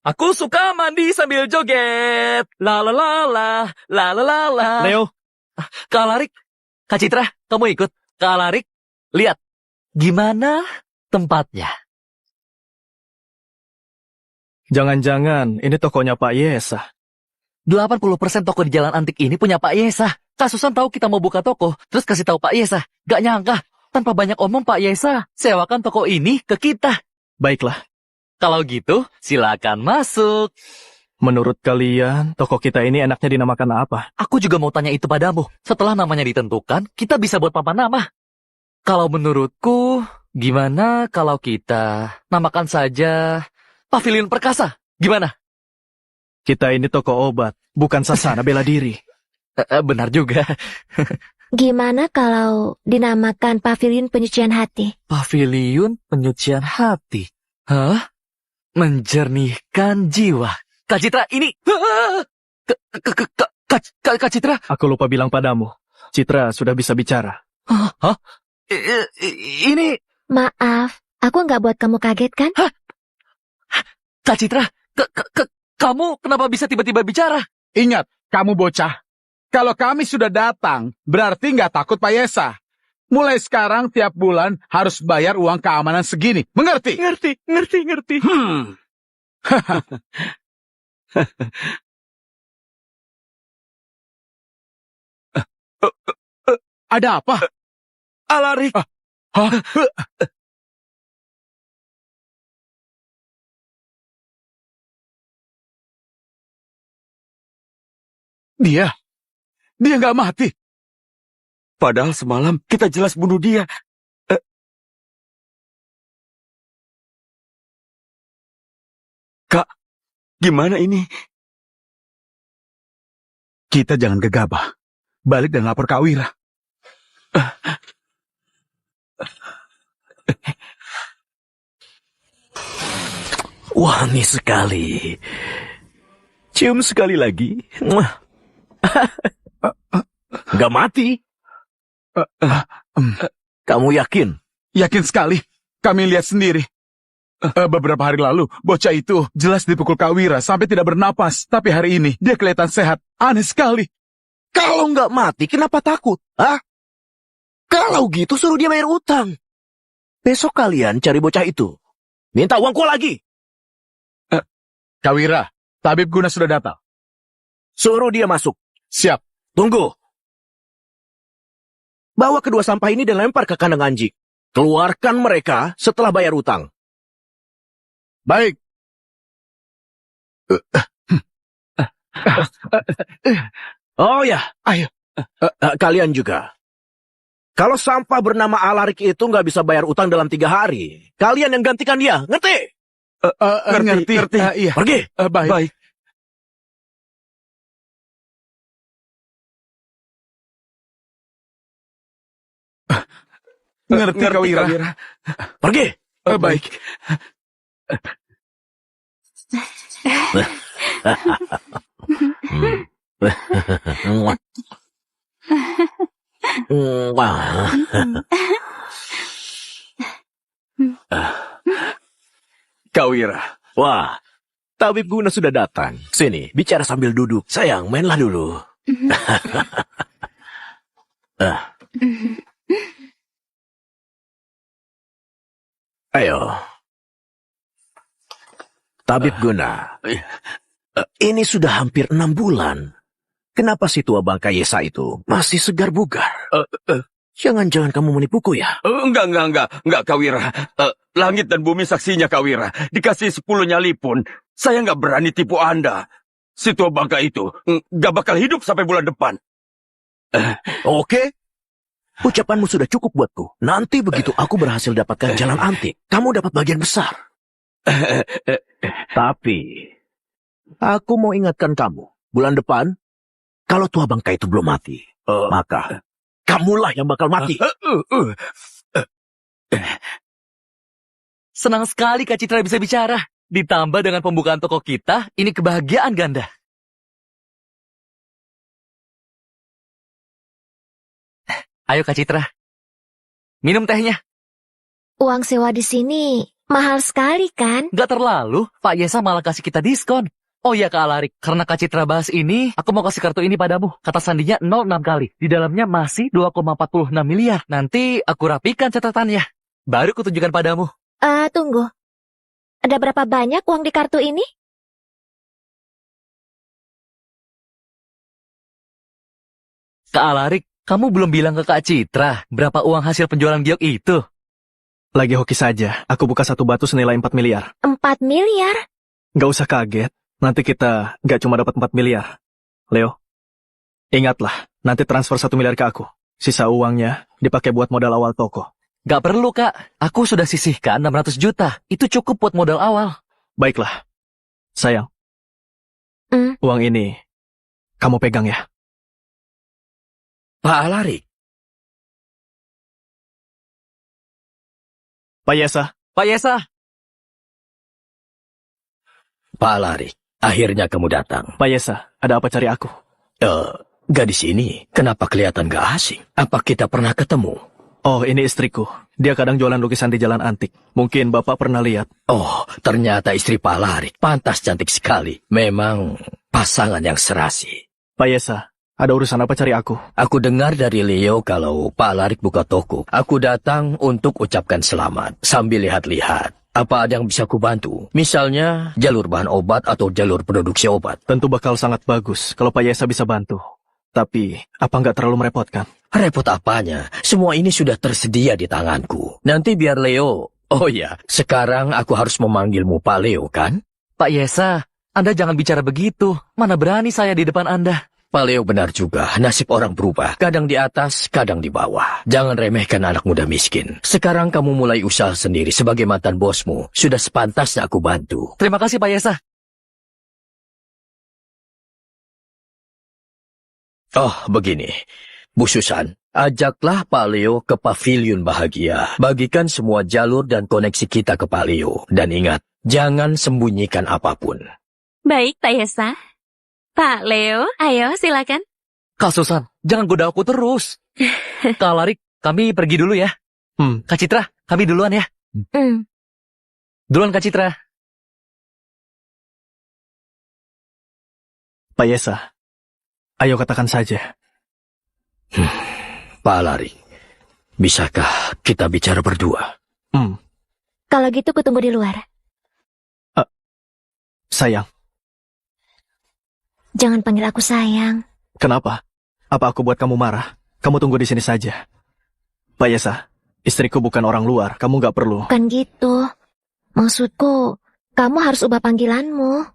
Aku suka mandi sambil joget. La la la la, la la la la. Leo, Kak Larik, Kak Citra, kamu ikut. Kak Larik, lihat. Gimana tempatnya? jangan-jangan ini tokonya Pak Yesa. 80% toko di Jalan Antik ini punya Pak Yesa. Kak Susan tahu kita mau buka toko, terus kasih tahu Pak Yesa. Gak nyangka, tanpa banyak omong Pak Yesa sewakan toko ini ke kita. Baiklah, Kalau gitu, silakan masuk. menurut kalian toko kita ini enaknya dinamakan apa? Aku juga mau tanya itu padamu. Setelah namanya ditentukan, kita bisa buat papan nama. Kalau menurutku, gimana kalau kita namakan saja Pavilion Perkasa? Gimana? Kita ini toko obat, bukan sasana bela diri. Benar juga. Gimana kalau dinamakan Pavilion Penyucian Hati? Pavilion Penyucian Hati. Hah? Menjernihkan jiwa. Kak Citra, ini... Kak Citra? Aku lupa bilang padamu, Citra sudah bisa bicara. Hah? Ini... Maaf, aku nggak buat kamu kaget kan? Kak Citra, kamu kenapa bisa tiba-tiba bicara? Ingat, kamu bocah. Kalau kami sudah datang, berarti nggak takut Pak Yesa. Mulai sekarang tiap bulan harus bayar uang keamanan segini. Mengerti? Ngerti. Ada apa? Alarik, Hah? Dia nggak mati. padahal semalam kita jelas bunuh dia. Kak, gimana ini? Kita jangan gegabah. Balik dan lapor ke Awira. Wangi sekali. Cium sekali lagi. Mwah. Gak mati. Kamu yakin? Yakin sekali. Kami lihat sendiri. Beberapa hari lalu, bocah itu jelas dipukul Kak Wira sampai tidak bernapas. Tapi hari ini, dia kelihatan sehat. Aneh sekali. Kalau nggak mati, kenapa takut? Hah? Kalau gitu, suruh dia bayar utang. Besok kalian cari bocah itu. Minta uangku lagi. Kak Wira, tabib Guna sudah datang. Suruh dia masuk. Siap. Tunggu. Bawa kedua sampah ini dan lempar ke kandang anjing. Keluarkan mereka setelah bayar utang. Baik. Oh ya, Ayo. kalian juga. Kalau sampah bernama Alarik itu nggak bisa bayar utang dalam 3 hari, kalian yang gantikan dia, ngerti? Ngerti. Iya. Pergi. Baik. Ngerti, Kak Wira. Pergi. Baik. Kak Wira. Wah, tabib Guna sudah datang. Sini, bicara sambil duduk. Sayang, mainlah dulu. Ayo. Tabib Guna. Ini sudah hampir 6 bulan. Kenapa si tua bangka Yesa itu masih segar bugar? Jangan-jangan kamu menipuku ya? Enggak, Kak Wira. Langit dan bumi saksinya, Kak Wira. Dikasih 10 nyali pun, saya nggak berani tipu Anda. Si tua bangka itu nggak bakal hidup sampai bulan depan. Oke. Ucapanmu sudah cukup buatku. Nanti begitu aku berhasil dapatkan jalan antik, kamu dapat bagian besar. Tapi, aku mau ingatkan kamu, bulan depan, kalau tua bangka itu belum mati, maka kamulah yang bakal mati. Senang sekali Kak Citra bisa bicara. Ditambah dengan pembukaan toko kita, ini kebahagiaan ganda. Ayo Kak Citra, minum tehnya. Uang sewa di sini mahal sekali kan? Gak terlalu, Pak Yesa malah kasih kita diskon. Oh iya Kak Alarik, karena Kak Citra bahas ini, aku mau kasih kartu ini padamu. Kata sandinya 06 kali. Di dalamnya masih 2,46 miliar. Nanti aku rapikan catatannya. Baru kutunjukkan padamu. Tunggu. Ada berapa banyak uang di kartu ini? Kak Alarik, kamu belum bilang ke Kak Citra berapa uang hasil penjualan giok itu? Lagi hoki saja. Aku buka satu batu senilai 4 miliar. 4 miliar? Nggak usah kaget. Nanti kita nggak cuma dapat 4 miliar. Leo, ingatlah, nanti transfer 1 miliar ke aku. Sisa uangnya dipakai buat modal awal toko. Gak perlu Kak, aku sudah sisihkan 600 juta. Itu cukup buat modal awal. Baiklah. Sayang. Uang ini kamu pegang ya. Pak Alarik. Pak Yesa. Pak Yesa. Pak Alarik, akhirnya kamu datang. Pak Yesa, ada apa cari aku? Gak di sini. Kenapa kelihatan gak asing? Apa kita pernah ketemu? Oh, ini istriku. Dia kadang jualan lukisan di jalan antik. Mungkin Bapak pernah lihat. Oh, ternyata istri Pak Alarik. Pantas cantik sekali. Memang pasangan yang serasi. Pak Yesa, ada urusan apa cari aku? Aku dengar dari Leo kalau Pak Alarik buka toko. Aku datang untuk ucapkan selamat. Sambil lihat-lihat. Apa ada yang bisa kubantu? Misalnya, jalur bahan obat atau jalur produksi obat. Tentu bakal sangat bagus kalau Pak Yesa bisa bantu. Tapi, apa nggak terlalu merepotkan? Repot apanya? Semua ini sudah tersedia di tanganku. Nanti biar Leo... Oh ya, sekarang aku harus memanggilmu Pak Leo, kan? Pak Yesa, Anda jangan bicara begitu. Mana berani saya di depan Anda. Pak Leo benar juga, nasib orang berubah. Kadang di atas, kadang di bawah. Jangan remehkan anak muda miskin. Sekarang kamu mulai usaha sendiri sebagai mantan bosmu. Sudah sepantasnya aku bantu. Terima kasih Pak Yesa. Oh, begini. Bu Susan, ajaklah Pak Leo ke Pavilion Bahagia. Bagikan semua jalur dan koneksi kita ke Pak Leo. Dan ingat, Jangan sembunyikan apapun. Baik, Pak Yesa. Pak Leo, ayo silakan. Kak Susan, jangan goda aku terus. Kak Alarik, kami pergi dulu ya. Kak Citra, kami duluan ya. Duluan Kak Citra. Pak Yesa, ayo katakan saja. Pak Alarik, bisakah kita bicara berdua? Kalau gitu kutunggu di luar. Sayang, Jangan panggil aku sayang. kenapa? Apa aku buat kamu marah? Kamu tunggu di sini saja. Pak Yesa, istriku bukan orang luar, kamu gak perlu. Bukan gitu. Maksudku, kamu harus ubah panggilanmu.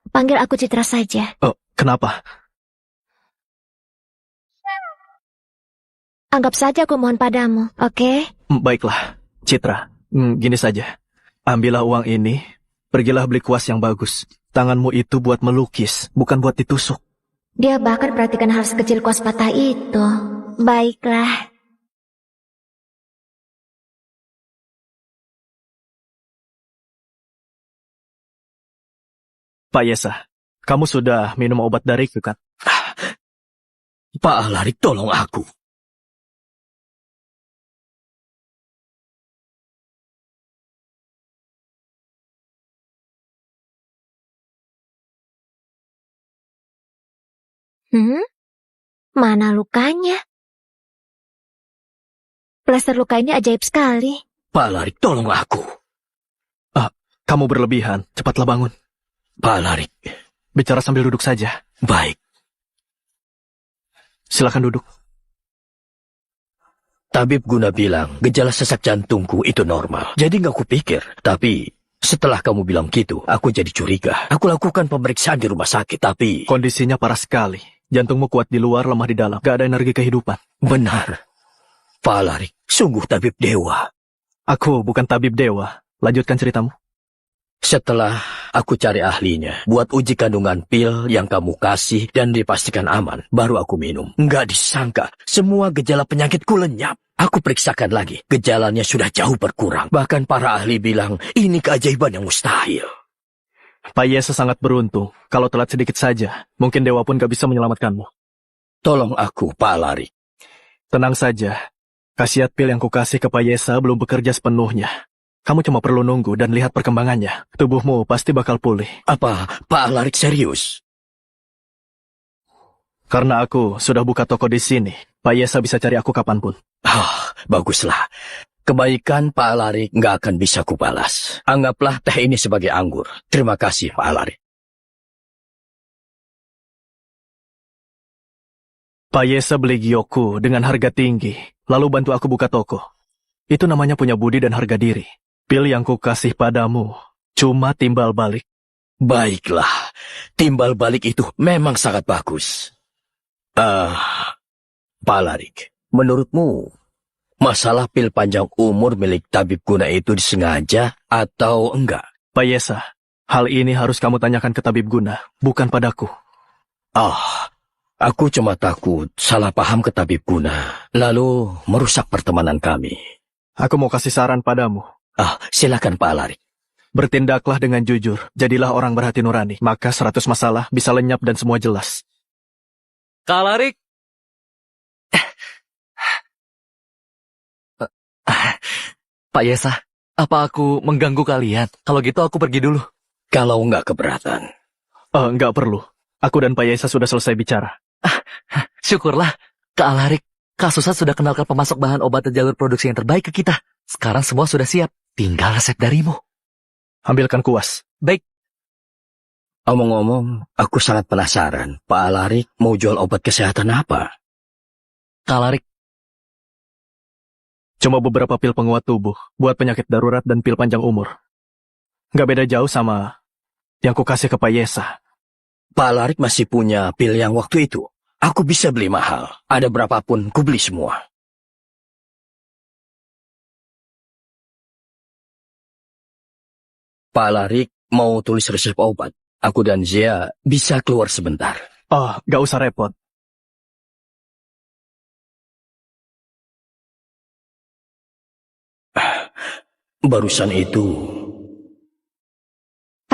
Panggil aku Citra saja. Oh, kenapa? Anggap saja aku mohon padamu, oke? Baiklah, Citra. Gini saja. Ambillah uang ini, pergilah beli kuas yang bagus. Tanganmu itu buat melukis, bukan buat ditusuk. Dia bahkan perhatikan hal sekecil kuas patah itu. Baiklah. Pak Yesa, kamu sudah minum obat dariku kan? Pak Alarik, tolong aku. Mana lukanya? Plester luka ini ajaib sekali. Pak Alarik, tolong aku. Kamu berlebihan, cepatlah bangun. Pak Alarik. Bicara sambil duduk saja. Baik. Silakan duduk. Tabib Guna bilang, gejala sesak jantungku itu normal. Jadi nggak kupikir. Tapi setelah kamu bilang gitu, aku jadi curiga. Aku lakukan pemeriksaan di rumah sakit, tapi... Kondisinya parah sekali. Jantungmu kuat di luar, lemah di dalam. Gak ada energi kehidupan. Benar. Pak Alarik, sungguh tabib dewa. Aku bukan tabib dewa. Lanjutkan ceritamu. Setelah aku cari ahlinya, buat uji kandungan pil yang kamu kasih dan dipastikan aman, baru aku minum. Nggak disangka, semua gejala penyakitku lenyap. Aku periksakan lagi, gejalanya sudah jauh berkurang. Bahkan para ahli bilang, ini keajaiban yang mustahil. Pak Yesa sangat beruntung. Kalau telat sedikit saja, mungkin dewa pun gak bisa menyelamatkanmu. Tolong aku, Pak Alarik. Tenang saja. Khasiat pil yang kukasih ke Pak Yesa belum bekerja sepenuhnya. Kamu cuma perlu nunggu dan lihat perkembangannya. Tubuhmu pasti bakal pulih. Apa Pak Alarik serius? Karena aku sudah buka toko di sini, Pak Yesa bisa cari aku kapanpun. Baguslah. Kebaikan Pak Alarik nggak akan bisa kubalas. Anggaplah teh ini sebagai anggur. Terima kasih, Pak Alarik. Pak Yesa beli Gyoku dengan harga tinggi, lalu bantu aku buka toko. Itu namanya punya budi dan harga diri. Pil yang kukasih padamu cuma timbal balik. Baiklah, timbal balik itu memang sangat bagus. Pak Alarik, menurutmu masalah pil panjang umur milik tabib Guna itu disengaja atau enggak? Pak Yesa, hal ini harus kamu tanyakan ke tabib Guna, bukan padaku. Aku cuma takut salah paham ke tabib Guna, lalu merusak pertemanan kami. Aku mau kasih saran padamu. Silakan Pak Alarik. Bertindaklah dengan jujur, jadilah orang berhati nurani, maka 100 masalah bisa lenyap dan semua jelas. Kak Alarik. Pak Yesa, apa aku mengganggu kalian? Kalau gitu aku pergi dulu. Kalau nggak keberatan. Nggak perlu. Aku dan Pak Yesa sudah selesai bicara. Syukurlah, Kak Alarik. Kak Susan sudah kenalkan pemasok bahan obat dan jalur produksi yang terbaik ke kita. Sekarang semua sudah siap. Tinggal resep darimu. Ambilkan kuas. Baik. Omong-omong, aku sangat penasaran. Pak Alarik mau jual obat kesehatan apa? Kak Alarik. Cuma beberapa pil penguat tubuh, buat penyakit darurat dan pil panjang umur. Nggak beda jauh sama yang kukasih ke Pak Yesa. Pak Alarik masih punya pil yang waktu itu. Aku bisa beli mahal. Ada berapapun, ku beli semua. Pak Alarik mau tulis resep obat. Aku dan Zia bisa keluar sebentar. Nggak usah repot. Barusan itu,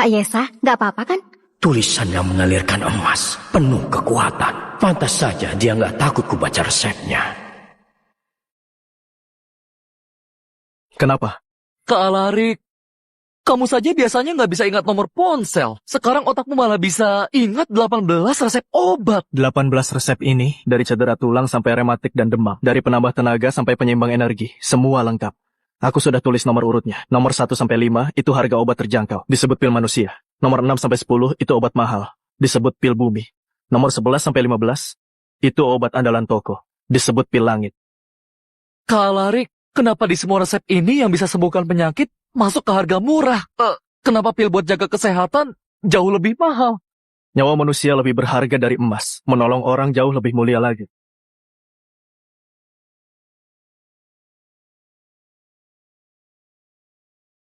Pak Yesa, nggak apa-apa kan? Tulisannya mengalirkan emas, penuh kekuatan. Pantas saja dia nggak takut ku baca resepnya. Kenapa? Kak Alarik, kamu saja biasanya nggak bisa ingat nomor ponsel. Sekarang otakmu malah bisa ingat 18 resep obat. 18 resep ini, dari cedera tulang sampai rematik dan demam, dari penambah tenaga sampai penyeimbang energi, semua lengkap. Aku sudah tulis nomor urutnya. Nomor 1 sampai 5 itu harga obat terjangkau, disebut pil manusia. Nomor 6 sampai 10 itu obat mahal, disebut pil bumi. Nomor 11 sampai 15 itu obat andalan toko, disebut pil langit. Kak Alarik, kenapa di semua resep ini yang bisa sembuhkan penyakit masuk ke harga murah? Kenapa pil buat jaga kesehatan jauh lebih mahal? Nyawa manusia lebih berharga dari emas, menolong orang jauh lebih mulia lagi.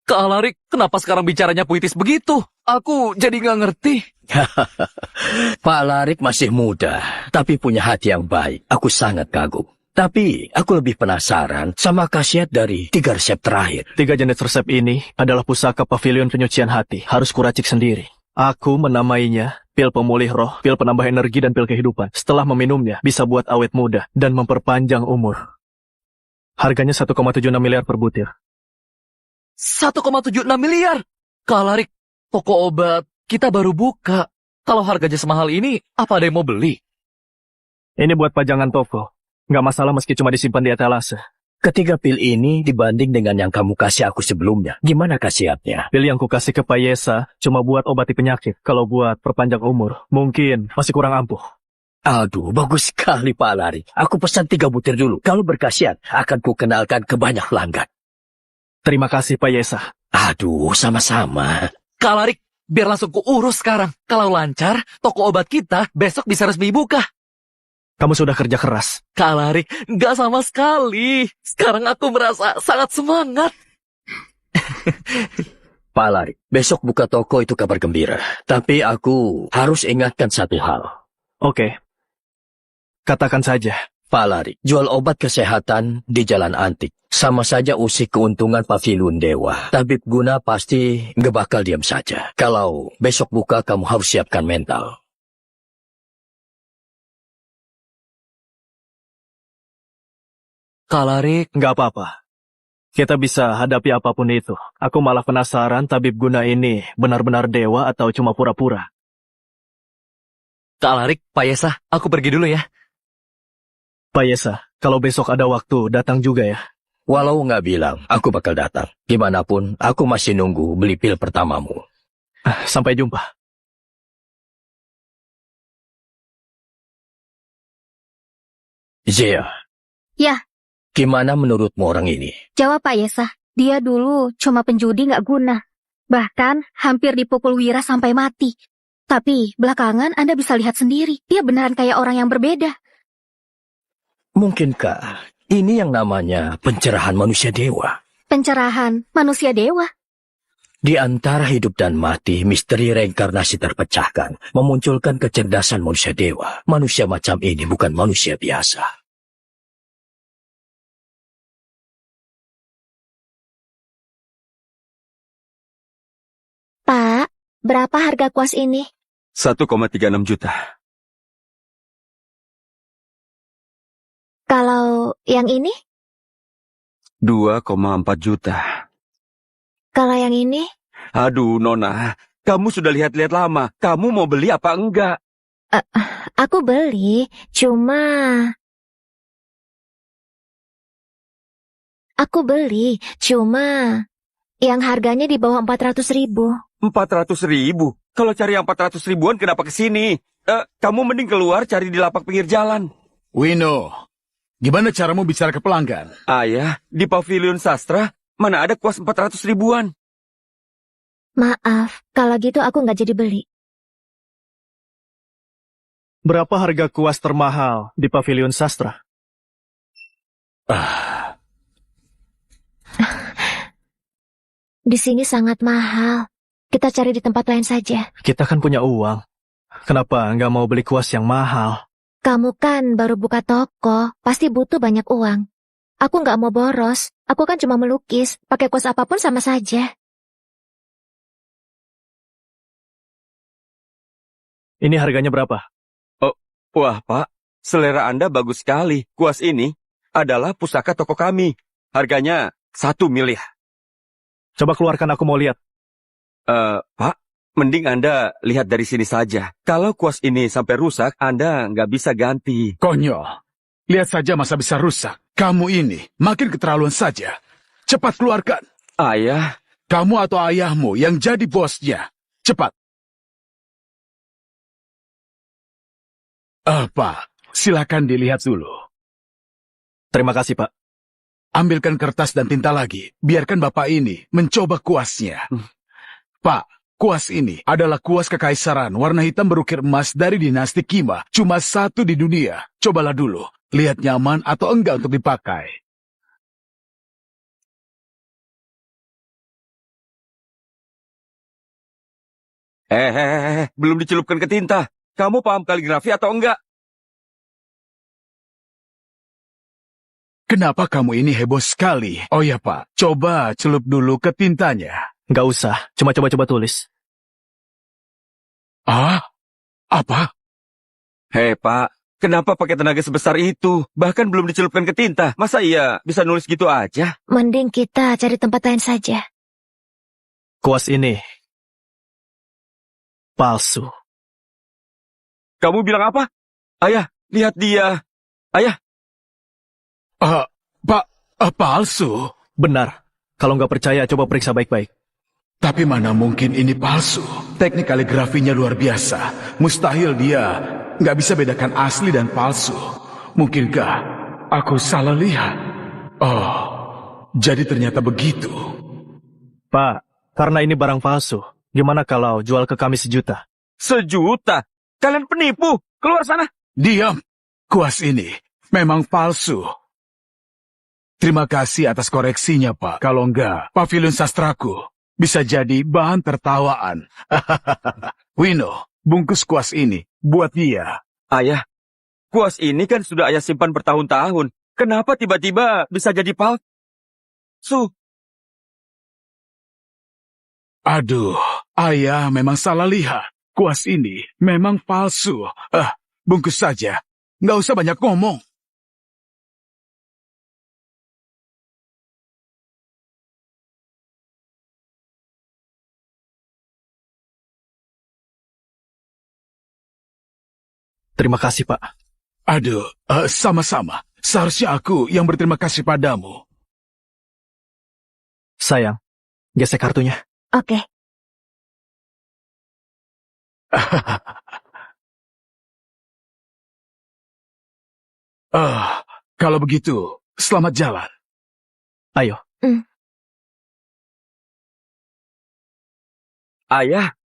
Kak Alarik, kenapa sekarang bicaranya puitis begitu? Aku jadi nggak ngerti. Pak Alarik masih muda, tapi punya hati yang baik. Aku sangat kagum. Tapi aku lebih penasaran sama khasiat dari 3 resep terakhir. 3 jenis resep ini adalah pusaka pavilion penyucian hati. Harus kuracik sendiri. Aku menamainya pil pemulih roh, pil penambah energi, dan pil kehidupan. Setelah meminumnya, bisa buat awet muda dan memperpanjang umur. Harganya 1,76 miliar per butir. 1,76 miliar. Kak Alarik, toko obat kita baru buka. Kalau harganya semahal ini, apa ada yang mau beli? Ini buat pajangan toko. Nggak masalah meski cuma disimpan di etalase. Ketiga pil ini dibanding dengan yang kamu kasih aku sebelumnya, gimana khasiatnya? Pil yang kukasih ke Pak Yesa cuma buat obati penyakit. Kalau buat perpanjang umur, mungkin masih kurang ampuh. Aduh, bagus sekali Pak Alarik. Aku pesan 3 butir dulu. Kalau berkhasiat, akan ku kenalkan ke banyak pelanggan. Terima kasih Pak Yesa. Aduh, sama-sama. Kak Alarik, biar langsung ku urus sekarang. Kalau lancar, toko obat kita besok bisa resmi buka. Kamu sudah kerja keras. Kak Alarik, nggak sama sekali. Sekarang aku merasa sangat semangat. Pak Alarik, besok buka toko itu kabar gembira. Tapi aku harus ingatkan satu hal. Oke. Katakan saja. Pak Alarik, jual obat kesehatan di Jalan Antik. Sama saja usik keuntungan pavilion dewa. Tabib Guna pasti nggak bakal diam saja. Kalau besok buka, kamu harus siapkan mental. Kak Alarik, Nggak apa-apa. Kita bisa hadapi apapun itu. Aku malah penasaran tabib Guna ini benar-benar dewa atau cuma pura-pura. Kak Alarik, Pak Yesa, aku pergi dulu ya. Pak Yesa, kalau besok ada waktu, datang juga ya. Walau nggak bilang, aku bakal datang. Gimana pun, aku masih nunggu beli pil pertamamu. Sampai jumpa. Zia. Ya. Gimana menurutmu orang ini? Jawab Pak Yesa, dia dulu cuma penjudi nggak guna. Bahkan hampir dipukul Wira sampai mati. Tapi belakangan Anda bisa lihat sendiri, dia beneran kayak orang yang berbeda. Mungkinkah ini yang namanya pencerahan manusia dewa? Pencerahan manusia dewa? Di antara hidup dan mati, misteri reinkarnasi terpecahkan, memunculkan kecerdasan manusia dewa. Manusia macam ini bukan manusia biasa. Pak, berapa harga kuas ini? 1,36 juta. Kalau yang ini? 2,4 juta. Kalau yang ini? Aduh, Nona. Kamu sudah lihat-lihat lama. Kamu mau beli apa enggak? Aku beli, cuma... yang harganya di bawah 400.000. 400.000? Kalau cari yang 400 ribuan kenapa ke sini? Kamu mending keluar cari di lapak pinggir jalan. Wino, gimana caramu bicara ke pelanggan? Ayah, di Pavilion Sastra, mana ada kuas 400 ribuan? Maaf, kalau gitu aku nggak jadi beli. Berapa harga kuas termahal di Pavilion Sastra? Di sini sangat mahal. Kita cari di tempat lain saja. Kita kan punya uang. Kenapa nggak mau beli kuas yang mahal? Kamu kan baru buka toko, pasti butuh banyak uang. Aku nggak mau boros. Aku kan cuma melukis. Pakai kuas apapun sama saja. Ini harganya berapa? Wah, Pak, selera Anda bagus sekali. Kuas ini adalah pusaka toko kami. Harganya 1 miliar. Coba keluarkan, aku mau lihat. Pak, mending Anda lihat dari sini saja. Kalau kuas ini sampai rusak, Anda nggak bisa ganti. Konyol. Lihat saja masa bisa rusak. Kamu ini makin keterlaluan saja. Cepat keluarkan. Ayah, Kamu atau ayahmu yang jadi bosnya. Cepat. Pak, silakan dilihat dulu. Terima kasih, Pak. Ambilkan kertas dan tinta lagi. Biarkan bapak ini mencoba kuasnya. Pak, kuas ini adalah kuas kekaisaran warna hitam berukir emas dari dinasti Qima. Cuma satu di dunia. Cobalah dulu. Lihat nyaman atau enggak untuk dipakai. belum dicelupkan ke tinta. Kamu paham kaligrafi atau enggak? Kenapa kamu ini heboh sekali? Oh ya Pak, coba celup dulu ke tintanya. Nggak usah, cuma coba-coba tulis. Apa? Hei Pak, kenapa pakai tenaga sebesar itu? Bahkan belum dicelupkan ke tinta. Masa iya bisa nulis gitu aja? Mending kita cari tempat lain saja. Kuas ini palsu. Kamu bilang apa? Ayah, lihat dia. Ayah. Pak, palsu? Benar. Kalau nggak percaya, coba periksa baik-baik. Tapi mana mungkin ini palsu? Teknik kaligrafinya luar biasa. Mustahil dia nggak bisa bedakan asli dan palsu. Mungkinkah aku salah lihat? Oh, jadi ternyata begitu. Pak, karena ini barang palsu, gimana kalau jual ke kami 1 juta? 1 juta? Kalian penipu. Keluar sana. Diam. Kuas ini memang palsu. Terima kasih atas koreksinya, Pak. Kalau enggak, pavilion sastraku bisa jadi bahan tertawaan. Wino, bungkus kuas ini buat dia. Ayah, kuas ini kan sudah ayah simpan bertahun-tahun. Kenapa tiba-tiba bisa jadi palsu? Aduh, ayah memang salah lihat. Kuas ini memang palsu. Bungkus saja. Nggak usah banyak ngomong. Terima kasih, Pak. Aduh, sama-sama. Seharusnya aku yang berterima kasih padamu. Sayang, gesek kartunya. Oke. Kalau begitu, selamat jalan. Ayo. Ayah,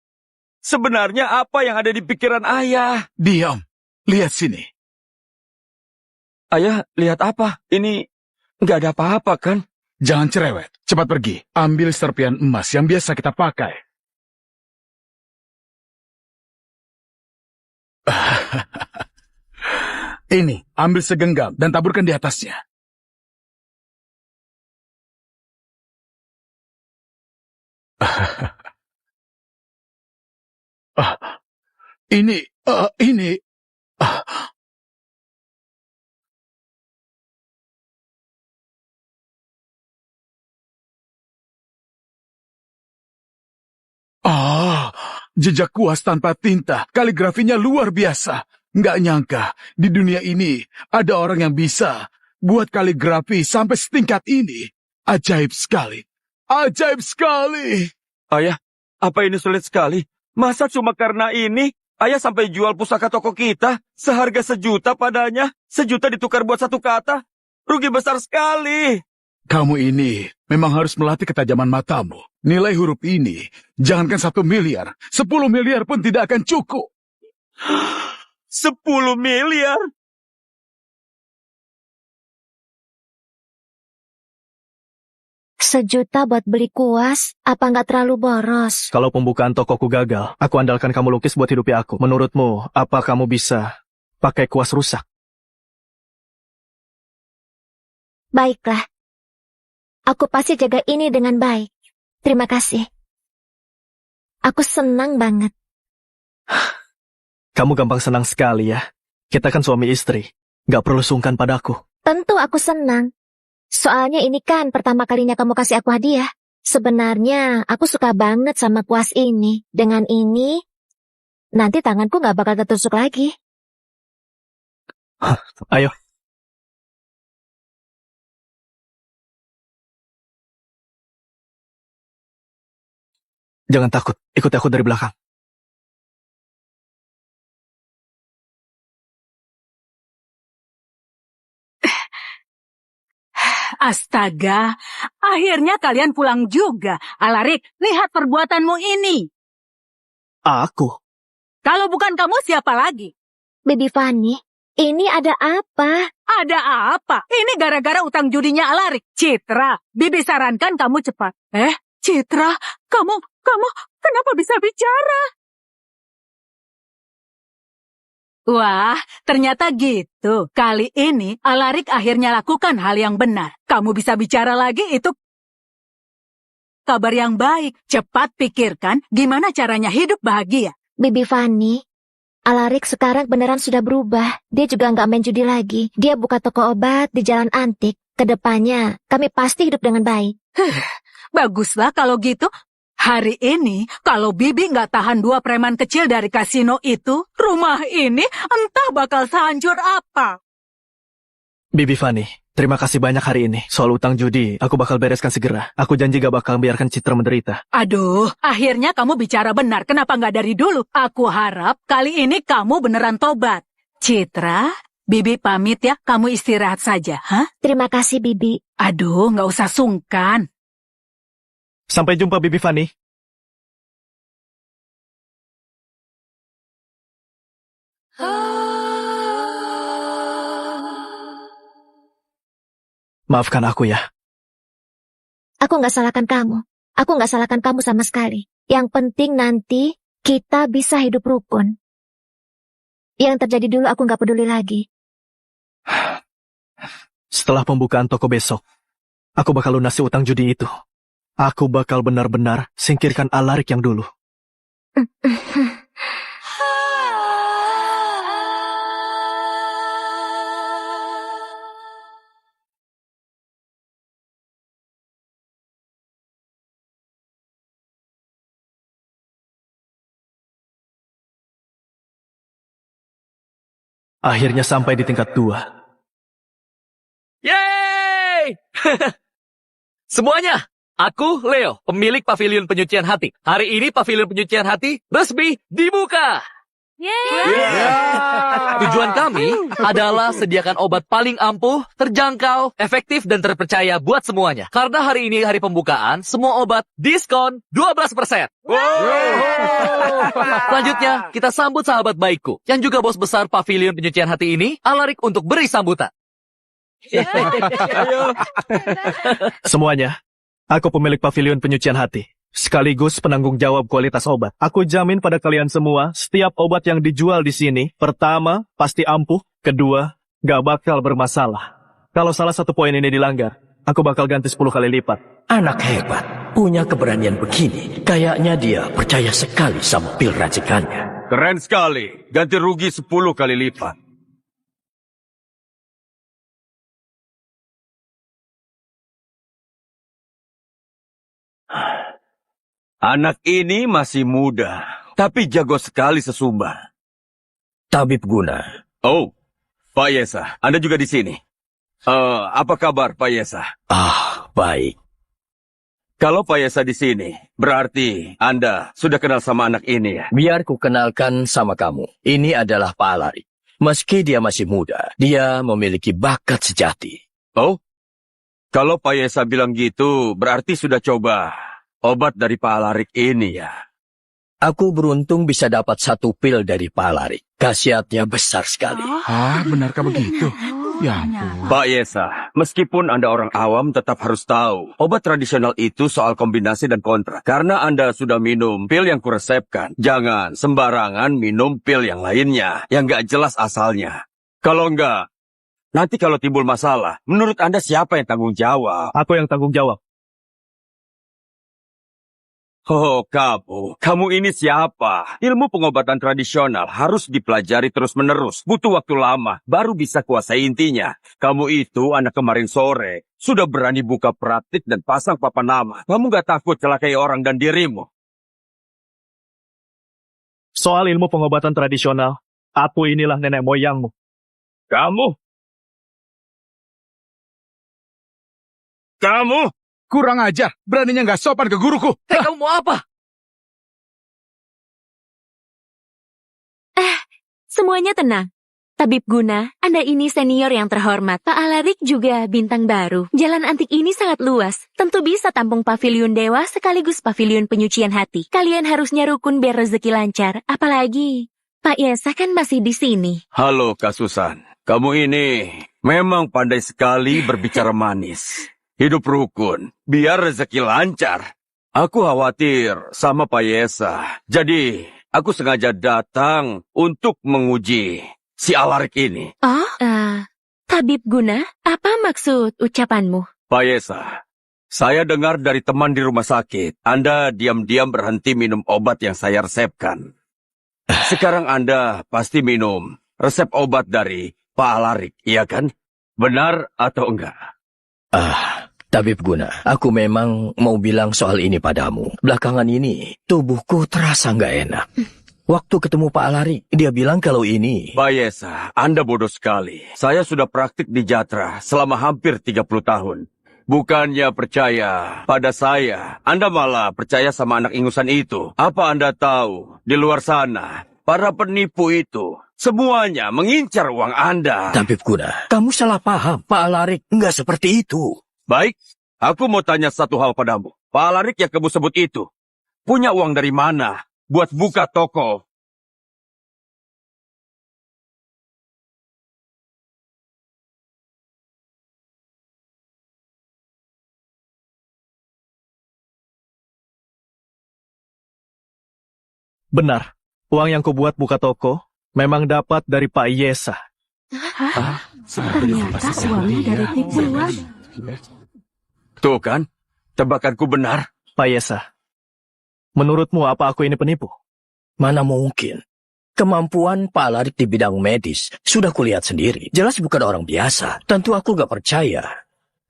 sebenarnya apa yang ada di pikiran ayah? Diam. Lihat sini. Ayah, lihat apa? Ini nggak ada apa-apa kan? Jangan cerewet. Cepat pergi. Ambil serpian emas yang biasa kita pakai. Ini, ambil segenggam dan taburkan di atasnya. Ini. Jejak kuas tanpa tinta. Kaligrafinya luar biasa. Nggak nyangka, di dunia ini ada orang yang bisa buat kaligrafi sampai setingkat ini. Ajaib sekali. Ajaib sekali. Ayah, apa ini sulit sekali? Masa cuma karena ini, ayah sampai jual pusaka toko kita seharga 1 juta padanya? 1 juta ditukar buat 1 kata? Rugi besar sekali. Kamu ini memang harus melatih ketajaman matamu. Nilai huruf ini, jangankan 1 miliar, 10 miliar pun tidak akan cukup. 10 miliar? Sejuta buat beli kuas, apa nggak terlalu boros? Kalau pembukaan tokoku gagal, aku andalkan kamu lukis buat hidupi aku. Menurutmu, apa kamu bisa pakai kuas rusak? Baiklah. Aku pasti jaga ini dengan baik. Terima kasih. Aku senang banget. Kamu gampang senang sekali ya. Kita kan suami istri. Gak perlu sungkan padaku. Tentu aku senang. Soalnya ini kan pertama kalinya kamu kasih aku hadiah. Sebenarnya aku suka banget sama kuas ini. Dengan ini, nanti tanganku gak bakal tertusuk lagi. Ayo. Jangan takut, ikuti aku dari belakang. Astaga, akhirnya kalian pulang juga. Alarik, lihat perbuatanmu ini. Aku? Kalau bukan kamu, siapa lagi? Baby Fanny, ini ada apa? Ada apa? Ini gara-gara utang judinya Alarik. Citra, Bibi sarankan kamu cepat. Citra, kamu, kenapa bisa bicara? Wah, ternyata gitu. Kali ini Alarik akhirnya lakukan hal yang benar. Kamu bisa bicara lagi, itu kabar yang baik. Cepat pikirkan gimana caranya hidup bahagia. Baby Fanny, Alarik sekarang beneran sudah berubah. Dia juga nggak main judi lagi. Dia buka toko obat di Jalan Antik. Kedepannya, kami pasti hidup dengan baik. Baguslah kalau gitu. Hari ini, kalau Bibi nggak tahan 2 preman kecil dari kasino itu, rumah ini entah bakal sehancur apa. Bibi Fanny, terima kasih banyak hari ini. Soal utang judi, aku bakal bereskan segera. Aku janji gak bakal biarkan Citra menderita. Aduh, akhirnya kamu bicara benar. Kenapa nggak dari dulu? Aku harap kali ini kamu beneran tobat. Citra, Bibi pamit ya. Kamu istirahat saja, hah? Terima kasih, Bibi. Aduh, nggak usah sungkan. Sampai jumpa, Bibi Fanny. Maafkan aku ya. Aku nggak salahkan kamu. Aku nggak salahkan kamu sama sekali. Yang penting nanti kita bisa hidup rukun. Yang terjadi dulu aku nggak peduli lagi. Setelah pembukaan toko besok, aku bakal lunasi utang judi itu. Aku bakal benar-benar singkirkan Alarik yang dulu. Akhirnya sampai di tingkat 2. Yeay! Semuanya, aku Leo, pemilik Pavilion Penyucian Hati. Hari ini Pavilion Penyucian Hati resmi dibuka. Tujuan kami adalah sediakan obat paling ampuh, terjangkau, efektif, dan terpercaya buat semuanya. Karena hari ini hari pembukaan, semua obat diskon 12%. Selanjutnya, kita sambut sahabat baikku, yang juga bos besar Pavilion Penyucian Hati ini, Alarik, untuk beri sambutan. Semuanya, aku pemilik Pavilion Penyucian Hati. Sekaligus penanggung jawab kualitas obat. Aku jamin pada kalian semua, setiap obat yang dijual di sini, pertama, pasti ampuh, kedua, gak bakal bermasalah. Kalau salah satu poin ini dilanggar, aku bakal ganti 10 kali lipat. Anak hebat, punya keberanian begini. Kayaknya dia percaya sekali sama pil racikannya. Keren sekali. Ganti rugi 10 kali lipat. Anak ini masih muda, tapi jago sekali sesumbar. Tabib Guna. Oh, Pak Yesa, Anda juga di sini. Apa kabar Pak Yesa? Baik. Kalau Pak Yesa di sini, berarti Anda sudah kenal sama anak ini ya? Biar ku kenalkan sama kamu. Ini adalah Pak Alarik. Meski dia masih muda, dia memiliki bakat sejati. Oh, kalau Pak Yesa bilang gitu, berarti sudah coba obat dari Pak Alarik ini ya? Aku beruntung bisa dapat 1 pil dari Pak Alarik. Khasiatnya besar sekali. Benarkah begitu? Ya ampun. Pak Yesa, meskipun Anda orang awam tetap harus tahu, obat tradisional itu soal kombinasi dan kontra. Karena Anda sudah minum pil yang kuresepkan, jangan sembarangan minum pil yang lainnya, yang gak jelas asalnya. Kalau enggak, nanti kalau timbul masalah, menurut Anda siapa yang tanggung jawab? Aku yang tanggung jawab. Oh, kamu ini siapa? Ilmu pengobatan tradisional harus dipelajari terus-menerus. Butuh waktu lama, baru bisa kuasai intinya. Kamu itu anak kemarin sore, sudah berani buka praktik dan pasang papan nama. Kamu gak takut celakai orang dan dirimu? Soal ilmu pengobatan tradisional, aku inilah nenek moyangmu. Kamu? Kurang ajar, beraninya nggak sopan ke guruku. Hei, kamu mau apa? Semuanya tenang. Tabib Guna, Anda ini senior yang terhormat. Pak Alarik juga bintang baru. Jalan antik ini sangat luas. Tentu bisa tampung pavilion dewa sekaligus pavilion penyucian hati. Kalian harusnya rukun biar rezeki lancar. Apalagi, Pak Yesa kan masih di sini. Halo, Kak Susan. Kamu ini memang pandai sekali berbicara manis. Hidup rukun, biar rezeki lancar. Aku khawatir sama Pak Yesa. Jadi, aku sengaja datang untuk menguji si Alarik ini. Oh, Tabib Guna, apa maksud ucapanmu? Pak Yesa, saya dengar dari teman di rumah sakit, Anda diam-diam berhenti minum obat yang saya resepkan. Sekarang Anda pasti minum resep obat dari Pak Alarik, iya kan? Benar atau enggak? Tabib Guna, aku memang mau bilang soal ini padamu. Belakangan ini, tubuhku terasa nggak enak. Waktu ketemu Pak Alarik, dia bilang kalau ini... Pak Yesa, Anda bodoh sekali. Saya sudah praktik di Jatra selama hampir 30 tahun. Bukannya percaya pada saya, Anda malah percaya sama anak ingusan itu. Apa Anda tahu, di luar sana, para penipu itu semuanya mengincar uang Anda. Tabib Guna, kamu salah paham. Pak Alarik nggak seperti itu. Baik, aku mau tanya satu hal padamu. Pak Alarik yang kamu sebut itu, punya uang dari mana buat buka toko? Benar, uang yang kubuat buka toko memang dapat dari Pak Yesa. Ternyata uangnya dari tipuan. Tuh kan, tebakanku benar. Pak Yesa, menurutmu apa aku ini penipu? Mana mungkin? Kemampuan Pak Alarik di bidang medis sudah kulihat sendiri. Jelas bukan orang biasa. Tentu aku gak percaya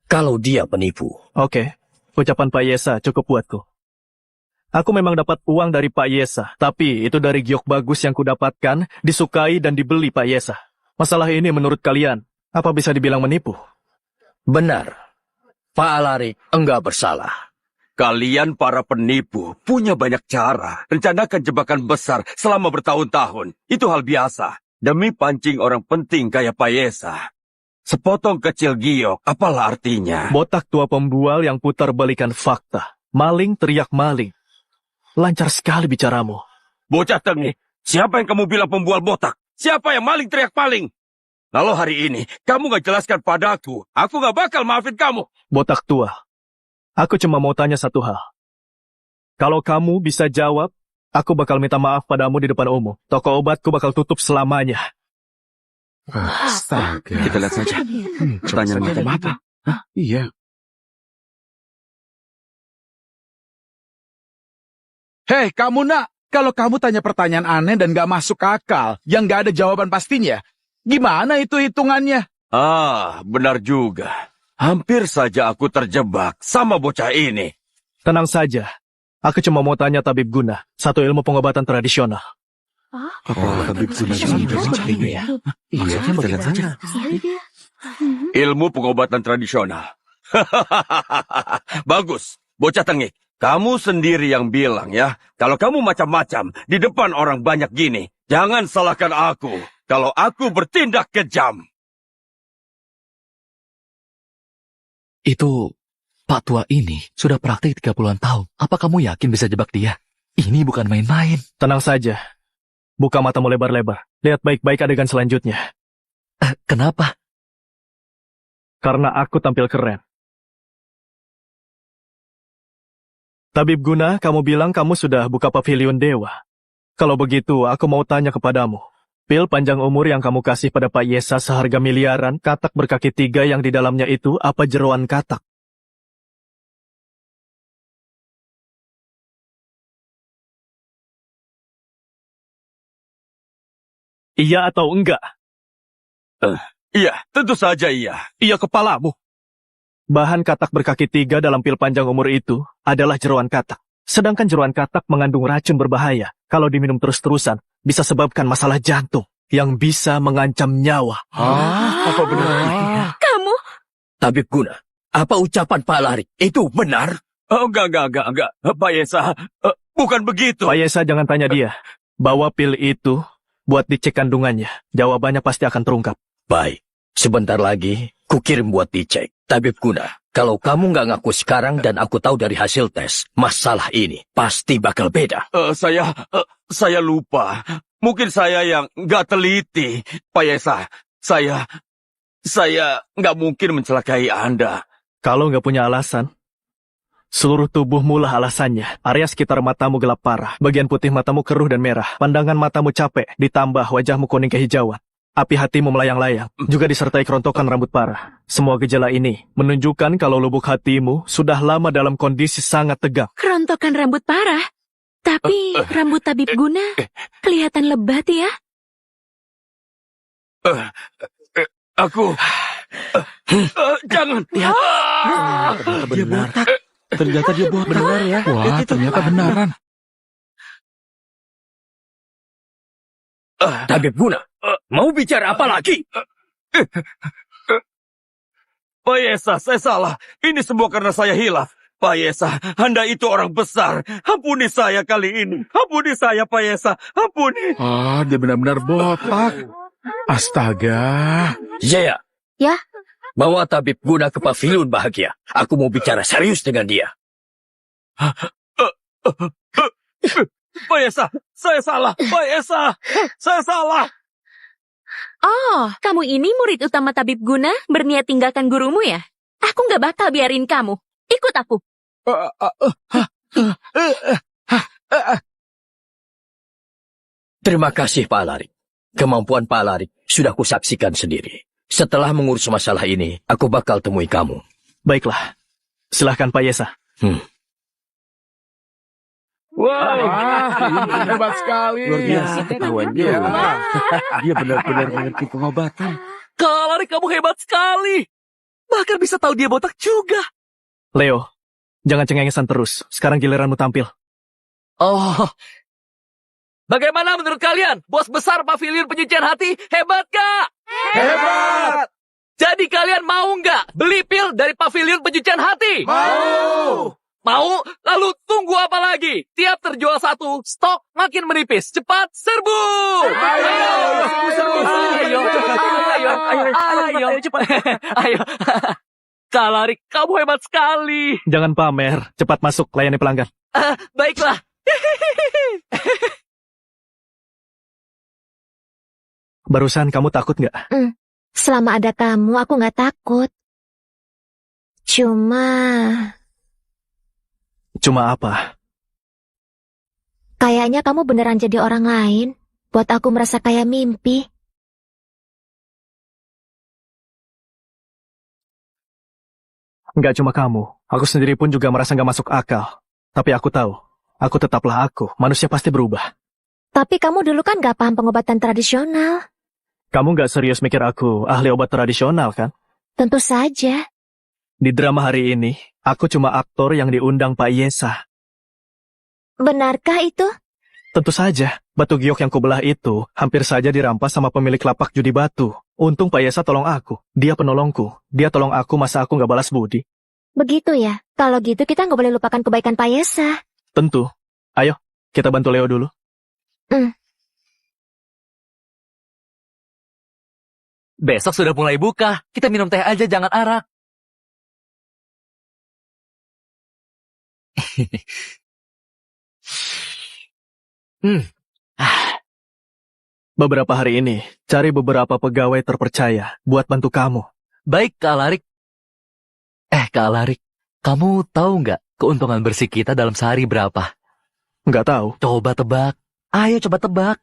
kalau dia penipu. Oke, ucapan Pak Yesa cukup buatku. Aku memang dapat uang dari Pak Yesa, tapi itu dari giok bagus yang kudapatkan, disukai dan dibeli Pak Yesa. Masalah ini menurut kalian, apa bisa dibilang menipu? Benar. Pak Alarik enggak bersalah. Kalian para penipu punya banyak cara. Rencanakan jebakan besar selama bertahun-tahun. Itu hal biasa. Demi pancing orang penting kayak Pak Yesa. Sepotong kecil giok, apalah artinya? Botak tua pembual yang putar balikan fakta. Maling teriak maling. Lancar sekali bicaramu. Bocah tengik, siapa yang kamu bilang pembual botak? Siapa yang maling teriak maling? Lalu hari ini, kamu gak jelaskan padaku. Aku gak bakal maafin kamu. Botak tua, aku cuma mau tanya satu hal. Kalau kamu bisa jawab, aku bakal minta maaf padamu di depan umum. Toko obatku bakal tutup selamanya. Astaga. Kita lihat saja. Pertanyaan macam apa? Iya. Hei, kamu nak, kalau kamu tanya pertanyaan aneh dan gak masuk akal, yang gak ada jawaban pastinya, gimana itu hitungannya? Benar juga. Hampir saja aku terjebak sama bocah ini. Tenang saja. Aku cuma mau tanya Tabib Guna, satu ilmu pengobatan tradisional. Iya, kita lihat saja. Ilmu pengobatan tradisional. Bagus, bocah tengik. Kamu sendiri yang bilang ya, kalau kamu macam-macam di depan orang banyak gini, jangan salahkan aku kalau aku bertindak kejam. Itu Pak tua ini sudah praktik 30-an tahun. Apa kamu yakin bisa jebak dia? Ini bukan main-main. Tenang saja. Buka matamu lebar-lebar. Lihat baik-baik adegan selanjutnya. Kenapa? Karena aku tampil keren. Tabib Guna, kamu bilang kamu sudah buka pavilion dewa. Kalau begitu, aku mau tanya kepadamu. Pil panjang umur yang kamu kasih pada Pak Yesa seharga miliaran, katak berkaki 3 yang di dalamnya itu apa jeroan katak? Iya atau enggak? Iya, tentu saja iya. Iya kepalamu. Bahan katak berkaki 3 dalam pil panjang umur itu adalah jeroan katak. Sedangkan jeroan katak mengandung racun berbahaya. Kalau diminum terus-terusan, bisa sebabkan masalah jantung yang bisa mengancam nyawa. Apa benar? Kamu, Tabib Guna, apa ucapan Pak Larik itu benar? Enggak. Pak Yesa, bukan begitu. Pak Yesa jangan tanya dia. Bawa pil itu buat dicek kandungannya. Jawabannya pasti akan terungkap. Baik, sebentar lagi kukirim buat dicek. Tabib Guna, kalau kamu nggak ngaku sekarang dan aku tahu dari hasil tes, masalah ini pasti bakal beda. Saya lupa. Mungkin saya yang nggak teliti. Pak Yesa, saya nggak mungkin mencelakai Anda. Kalau nggak punya alasan, seluruh tubuhmu lah alasannya. Area sekitar matamu gelap parah. Bagian putih matamu keruh dan merah. Pandangan matamu capek, ditambah wajahmu kuning kehijauan. Api hatimu melayang-layang, juga disertai kerontokan rambut parah. Semua gejala ini menunjukkan kalau lubuk hatimu sudah lama dalam kondisi sangat tegang. kerontokan rambut parah. Tapi rambut Tabib Guna kelihatan lebat ya. Aku... jangan. Lihat. Dia botak. Ternyata dia botak. Benar ya. Wah, ternyata benaran. Tabib Guna, mau bicara apa lagi? Pak Yesa, saya salah. Ini semua karena saya hilaf. Pak Yesa, Anda itu orang besar. Ampuni saya kali ini. Ampuni saya, Pak Yesa. Ampuni. Dia benar-benar botak. Astaga. Zaya. Ya? Bawa Tabib Guna ke pavilion bahagia. Aku mau bicara serius dengan dia. Pak Yesa, saya salah. Pak Yesa, saya salah. Oh, kamu ini murid utama Tabib Guna berniat tinggalkan gurumu ya? Aku nggak bakal biarin kamu. Ikut aku. Terima kasih Pak Larik. Kemampuan Pak Larik sudah kusaksikan sendiri. Setelah mengurus masalah ini, aku bakal temui kamu. Baiklah, silahkan Pak Yesa. Wah, hebat sekali. Luar biasa ketahuannya. Dia benar-benar mengerti pengobatan. Kak Larik, kamu hebat sekali. Bahkan bisa tahu dia botak juga. Leo, jangan cengengesan terus. Sekarang giliranmu tampil. Oh, bagaimana menurut kalian? Bos besar pavilion pencucian hati hebat gak? Hebat. Jadi kalian mau nggak beli pil dari pavilion pencucian hati? Mau. Mau? Lalu tunggu apa lagi? Tiap terjual satu, stok makin menipis. Cepat serbu! Ayo, cepat. Ayo. Kak Larik, kamu hebat sekali. Jangan pamer, cepat masuk, layani pelanggan. Baiklah. Barusan kamu takut nggak? Selama ada kamu, aku nggak takut. Cuma apa? Kayaknya kamu beneran jadi orang lain. Buat aku merasa kayak mimpi. Nggak cuma kamu, aku sendiri pun juga merasa nggak masuk akal. Tapi aku tahu, aku tetaplah aku, manusia pasti berubah. Tapi kamu dulu kan gak paham pengobatan tradisional. Kamu nggak serius mikir aku ahli obat tradisional kan? Tentu saja. Di drama hari ini, aku cuma aktor yang diundang Pak Yesa. Benarkah itu? Tentu saja, batu giok yang kubelah itu hampir saja dirampas sama pemilik lapak judi batu. Untung Pak Yesa tolong aku, dia penolongku. Dia tolong aku, masa aku nggak balas budi? Begitu ya? Kalau gitu kita nggak boleh lupakan kebaikan Pak Yesa. Tentu. Ayo, kita bantu Leo dulu. Besok sudah mulai buka. Kita minum teh aja, jangan arak. Beberapa hari ini, cari beberapa pegawai terpercaya buat bantu kamu. Baik, Kak Larik. Kak Larik, kamu tahu nggak keuntungan bersih kita dalam sehari berapa? Nggak tahu. Coba tebak. Ayo coba tebak.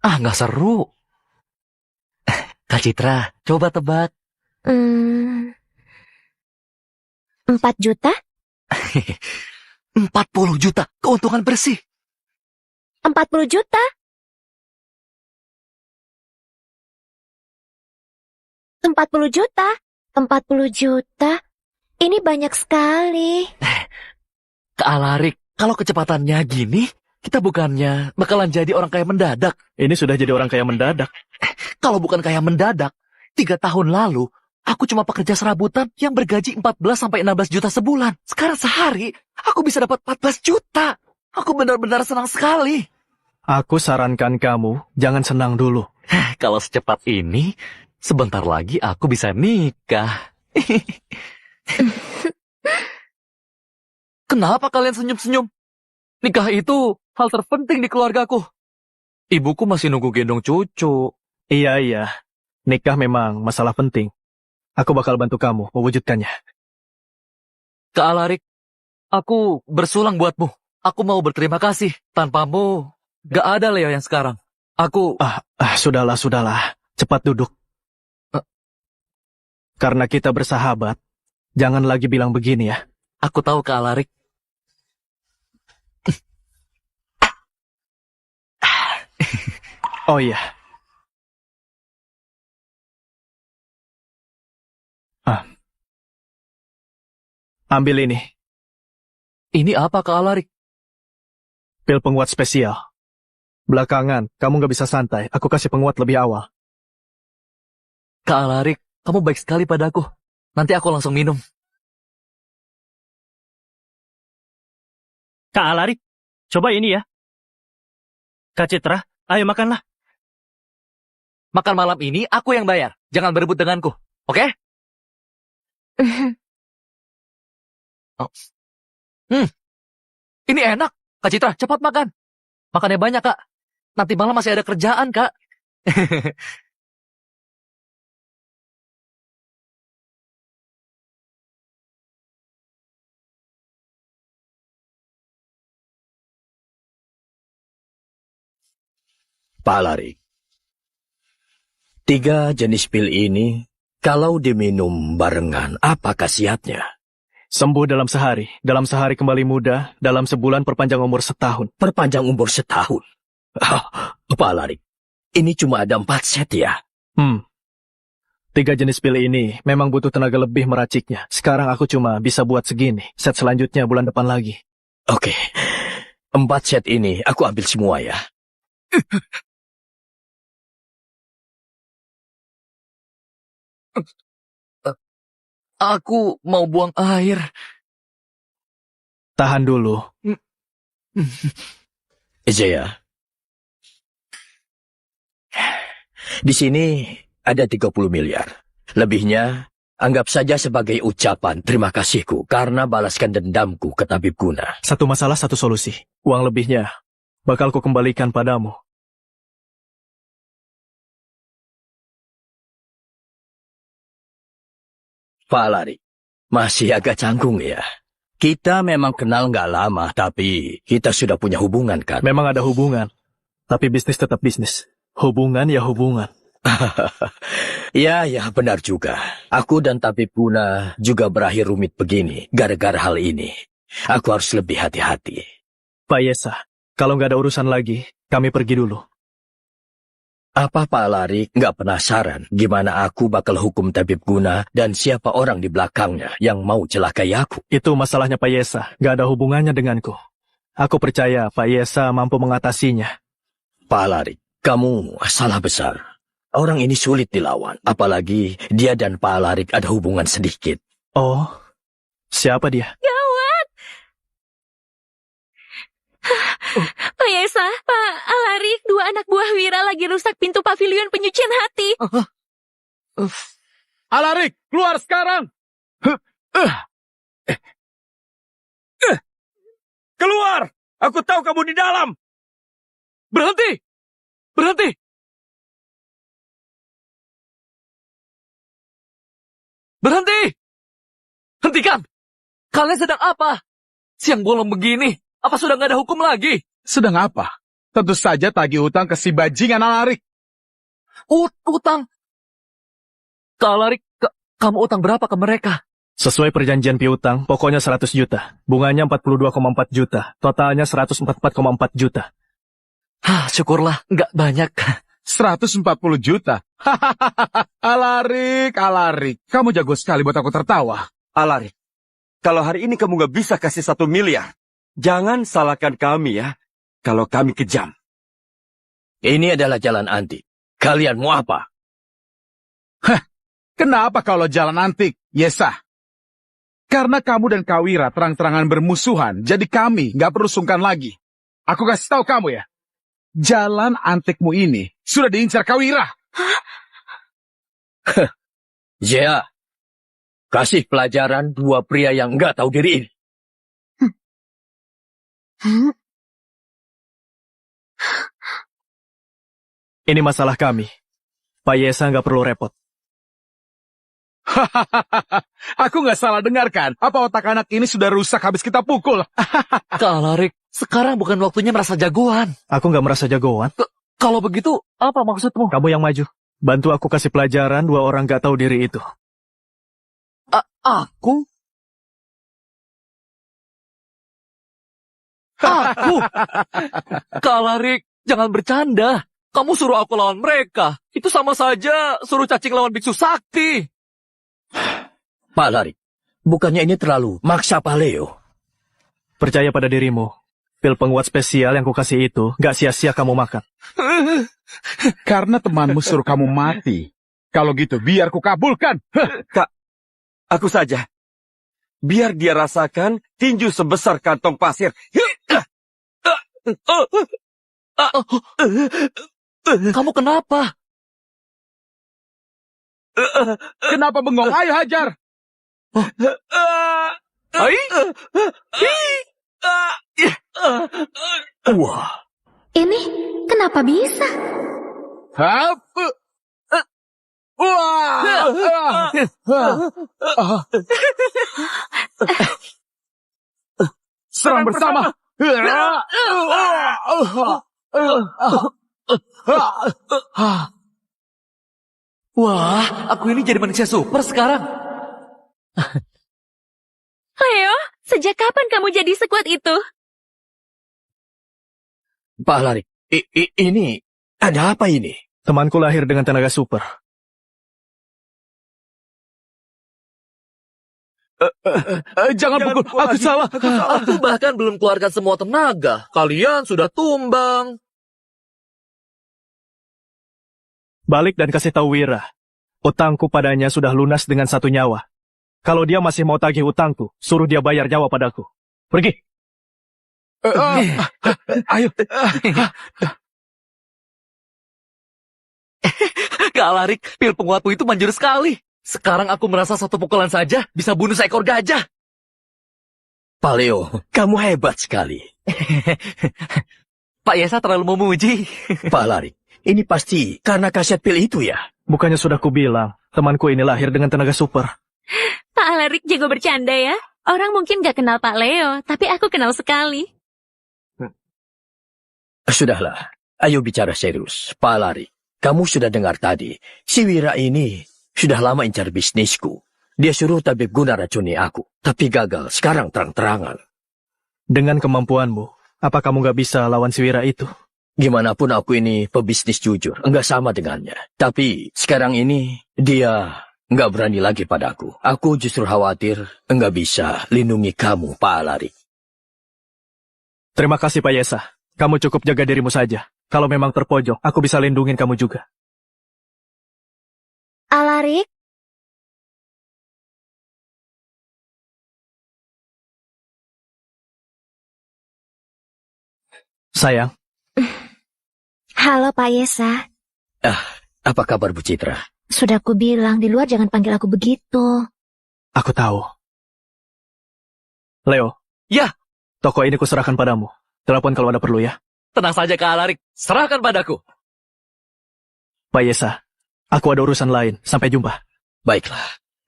Nggak seru. Kak Citra, coba tebak. 4 juta? 40 juta keuntungan bersih. 40 juta? 40 juta? 40 juta? Ini banyak sekali. Kak Alarik, kalau kecepatannya gini, kita bukannya bakalan jadi orang kaya mendadak. Ini sudah jadi orang kaya mendadak. Kalau bukan kaya mendadak, 3 tahun lalu, aku cuma pekerja serabutan yang bergaji 14-16 juta sebulan. Sekarang sehari, aku bisa dapat 14 juta. Aku benar-benar senang sekali. Aku sarankan kamu, jangan senang dulu. Kalau secepat ini, sebentar lagi aku bisa nikah. Kenapa kalian senyum-senyum? Nikah itu hal terpenting di keluargaku. Ibuku masih nunggu gendong cucu. Iya. Nikah memang masalah penting. Aku bakal bantu kamu mewujudkannya. Kak Alarik, aku bersulang buatmu. Aku mau berterima kasih. Tanpamu, gak ada Leo yang sekarang. Aku... Sudahlah. Cepat duduk. Karena kita bersahabat, jangan lagi bilang begini ya. Aku tahu Kak Alarik. Oh iya. Ambil ini. Ini apa Kak Alarik? Pil penguat spesial. Belakangan, kamu gak bisa santai. Aku kasih penguat lebih awal. Kak Alarik, kamu baik sekali padaku. Nanti aku langsung minum. Kak Alarik, coba ini ya. Kak Citra, ayo makanlah. Makan malam ini aku yang bayar. Jangan berebut denganku. Oke? Ini enak. Kak Citra, cepat makan. Makannya banyak, Kak. Nanti malam masih ada kerjaan, Kak. Pak Alarik, 3 jenis pil ini, kalau diminum barengan, apa khasiatnya? Sembuh dalam sehari kembali muda, dalam sebulan perpanjang umur setahun. Perpanjang umur setahun? Pak Alarik, ini cuma ada 4 set ya? 3 jenis pil ini memang butuh tenaga lebih meraciknya. Sekarang aku cuma bisa buat segini. Set selanjutnya bulan depan lagi. Oke, 4 set ini aku ambil semua ya. Aku mau buang air. Tahan dulu. Jaya, di sini ada 30 miliar. Lebihnya, anggap saja sebagai ucapan terima kasihku karena balaskan dendamku ke tabib guna. Satu masalah, satu solusi. Uang lebihnya bakal ku kembalikan padamu. Pak Alarik, masih agak canggung ya. Kita memang kenal nggak lama, tapi kita sudah punya hubungan kan? Memang ada hubungan, tapi bisnis tetap bisnis. Hubungan ya hubungan. Ya, benar juga. Aku dan tabib guna juga berakhir rumit begini, gara-gara hal ini. Aku harus lebih hati-hati. Pak Yesa, kalau nggak ada urusan lagi, kami pergi dulu. Apa Pak Alarik nggak penasaran gimana aku bakal hukum tabib guna dan siapa orang di belakangnya yang mau celakai aku? Itu masalahnya Pak Yesa, nggak ada hubungannya denganku. Aku percaya Pak Yesa mampu mengatasinya. Pak Alarik, kamu salah besar. Orang ini sulit dilawan, apalagi dia dan Pak Alarik ada hubungan sedikit. Oh, siapa dia? Gawat! Pak Yesa, Pak Alarik, 2 anak buah Wira lagi rusak pintu pavilion penyucian hati. Alarik, keluar sekarang! Keluar! Aku tahu kamu di dalam! Berhenti! Berhenti! Berhenti! Hentikan! Kalian sedang apa? Siang bolong begini, apa sudah nggak ada hukum lagi? Sedang apa? Tentu saja tagih utang ke si bajingan Alarik. Utang? Kak Alarik, kamu utang berapa ke mereka? Sesuai perjanjian piutang, pokoknya 100 juta. Bunganya 42,4 juta. Totalnya 144,4 juta. Syukurlah, nggak banyak. 140 juta. Alarik. Kamu jago sekali buat aku tertawa. Alarik, kalau hari ini kamu nggak bisa kasih 1 miliar, jangan salahkan kami ya. Kalau kami kejam. Ini adalah jalan antik. Kalian mau apa? Kenapa kalau jalan antik, Yesa? Karena kamu dan Kawira terang-terangan bermusuhan, jadi kami nggak perlu sungkan lagi. Aku kasih tahu kamu ya, jalan antikmu ini sudah diincar Kawira. Zia, kasih pelajaran 2 pria yang nggak tahu diri ini. Ini masalah kami. Pak Yesa nggak perlu repot. Aku nggak salah dengarkan. Apa otak anak ini sudah rusak habis kita pukul? Kak Alarik, sekarang bukan waktunya merasa jagoan. Aku nggak merasa jagoan. Kalau begitu, apa maksudmu? Kamu yang maju. Bantu aku kasih pelajaran 2 orang nggak tahu diri itu. Aku? Aku? Kak Alarik, jangan bercanda. Kamu suruh aku lawan mereka. Itu sama saja suruh cacing lawan biksu sakti. Pak Alarik, bukannya ini terlalu maksa Pak Leo? Percaya pada dirimu. Pil penguat spesial yang kukasih itu nggak sia-sia kamu makan. Karena temanmu suruh kamu mati. Kalau gitu, biar ku kabulkan. Kak, aku saja. Biar dia rasakan tinju sebesar kantong pasir. Kamu kenapa? Kenapa bengong? Ayo hajar. Wah, Ini kenapa bisa? Hap. Wah. Serang bersama. Wah, aku ini jadi manusia super sekarang. Leo, sejak kapan kamu jadi sekuat itu? Pak Alarik, ini ada apa ini? Temanku lahir dengan tenaga super. Jangan pukul, aku salah. Aku bahkan belum keluarkan semua tenaga. Kalian sudah tumbang. Balik dan kasih tahu Wira. Utangku padanya sudah lunas dengan 1 nyawa. Kalau dia masih mau tagih utangku, suruh dia bayar nyawa padaku. Pergi. Ayo. Kak Alarik, pil penguatmu itu manjur sekali. Sekarang aku merasa 1 pukulan saja bisa bunuh seekor gajah. Pak Leo, kamu hebat sekali. Pak Yesa terlalu memuji. Pak Alarik, ini pasti karena kaset pil itu ya? Bukannya sudah kubilang, temanku ini lahir dengan tenaga super. Pak Alarik jago bercanda ya. Orang mungkin gak kenal Pak Leo, tapi aku kenal sekali. Sudahlah, ayo bicara serius. Pak Alarik, kamu sudah dengar tadi, si Wira ini sudah lama incar bisnisku. Dia suruh tabib guna racuni aku, tapi gagal. Sekarang terang-terangan. Dengan kemampuanmu, apa kamu gak bisa lawan si Wira itu? Gimana pun aku ini pebisnis jujur, enggak sama dengannya. Tapi sekarang ini dia enggak berani lagi padaku. Aku justru khawatir enggak bisa lindungi kamu, Pak Alarik. Terima kasih Pak Yesa. Kamu cukup jaga dirimu saja. Kalau memang terpojok, aku bisa lindungin kamu juga. Alarik, Sayang, halo Pak Yesa. Apa kabar Bu Citra? Sudah aku bilang di luar jangan panggil aku begitu. aku tahu. Leo. Ya. Toko ini kuserahkan padamu. Telepon kalau ada perlu ya. Tenang saja Kak Alarik, serahkan padaku. Pak Yesa, aku ada urusan lain. Sampai jumpa. Baiklah,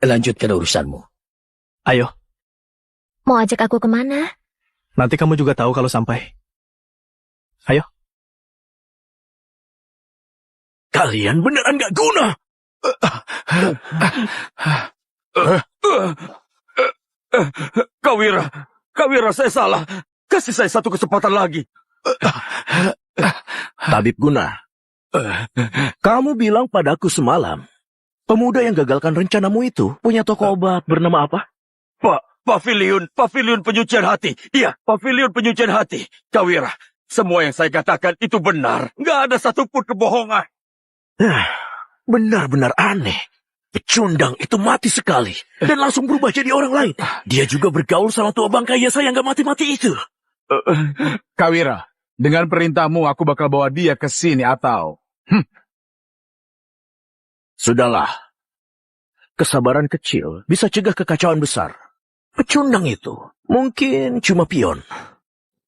lanjutkan urusanmu. Ayo, Mau ajak aku kemana? nanti kamu juga tahu kalau sampai. Ayo. Kalian beneran gak guna. Kak Wira, saya salah. Kasih saya 1 kesempatan lagi. Tabib Guna, Kamu bilang padaku semalam, pemuda yang gagalkan rencanamu itu punya toko obat bernama apa? Pavilion penyucian hati. Iya, pavilion penyucian hati. Kawira, semua yang saya katakan itu benar. Nggak ada satupun kebohongan. Benar-benar aneh. Pecundang itu mati sekali dan langsung berubah jadi orang lain. Dia juga bergaul sama tua bangka Yesa yang gak mati-mati itu. Kawira, dengan perintahmu aku bakal bawa dia ke sini atau... Sudahlah. Kesabaran kecil bisa cegah kekacauan besar. Pecundang itu mungkin cuma pion.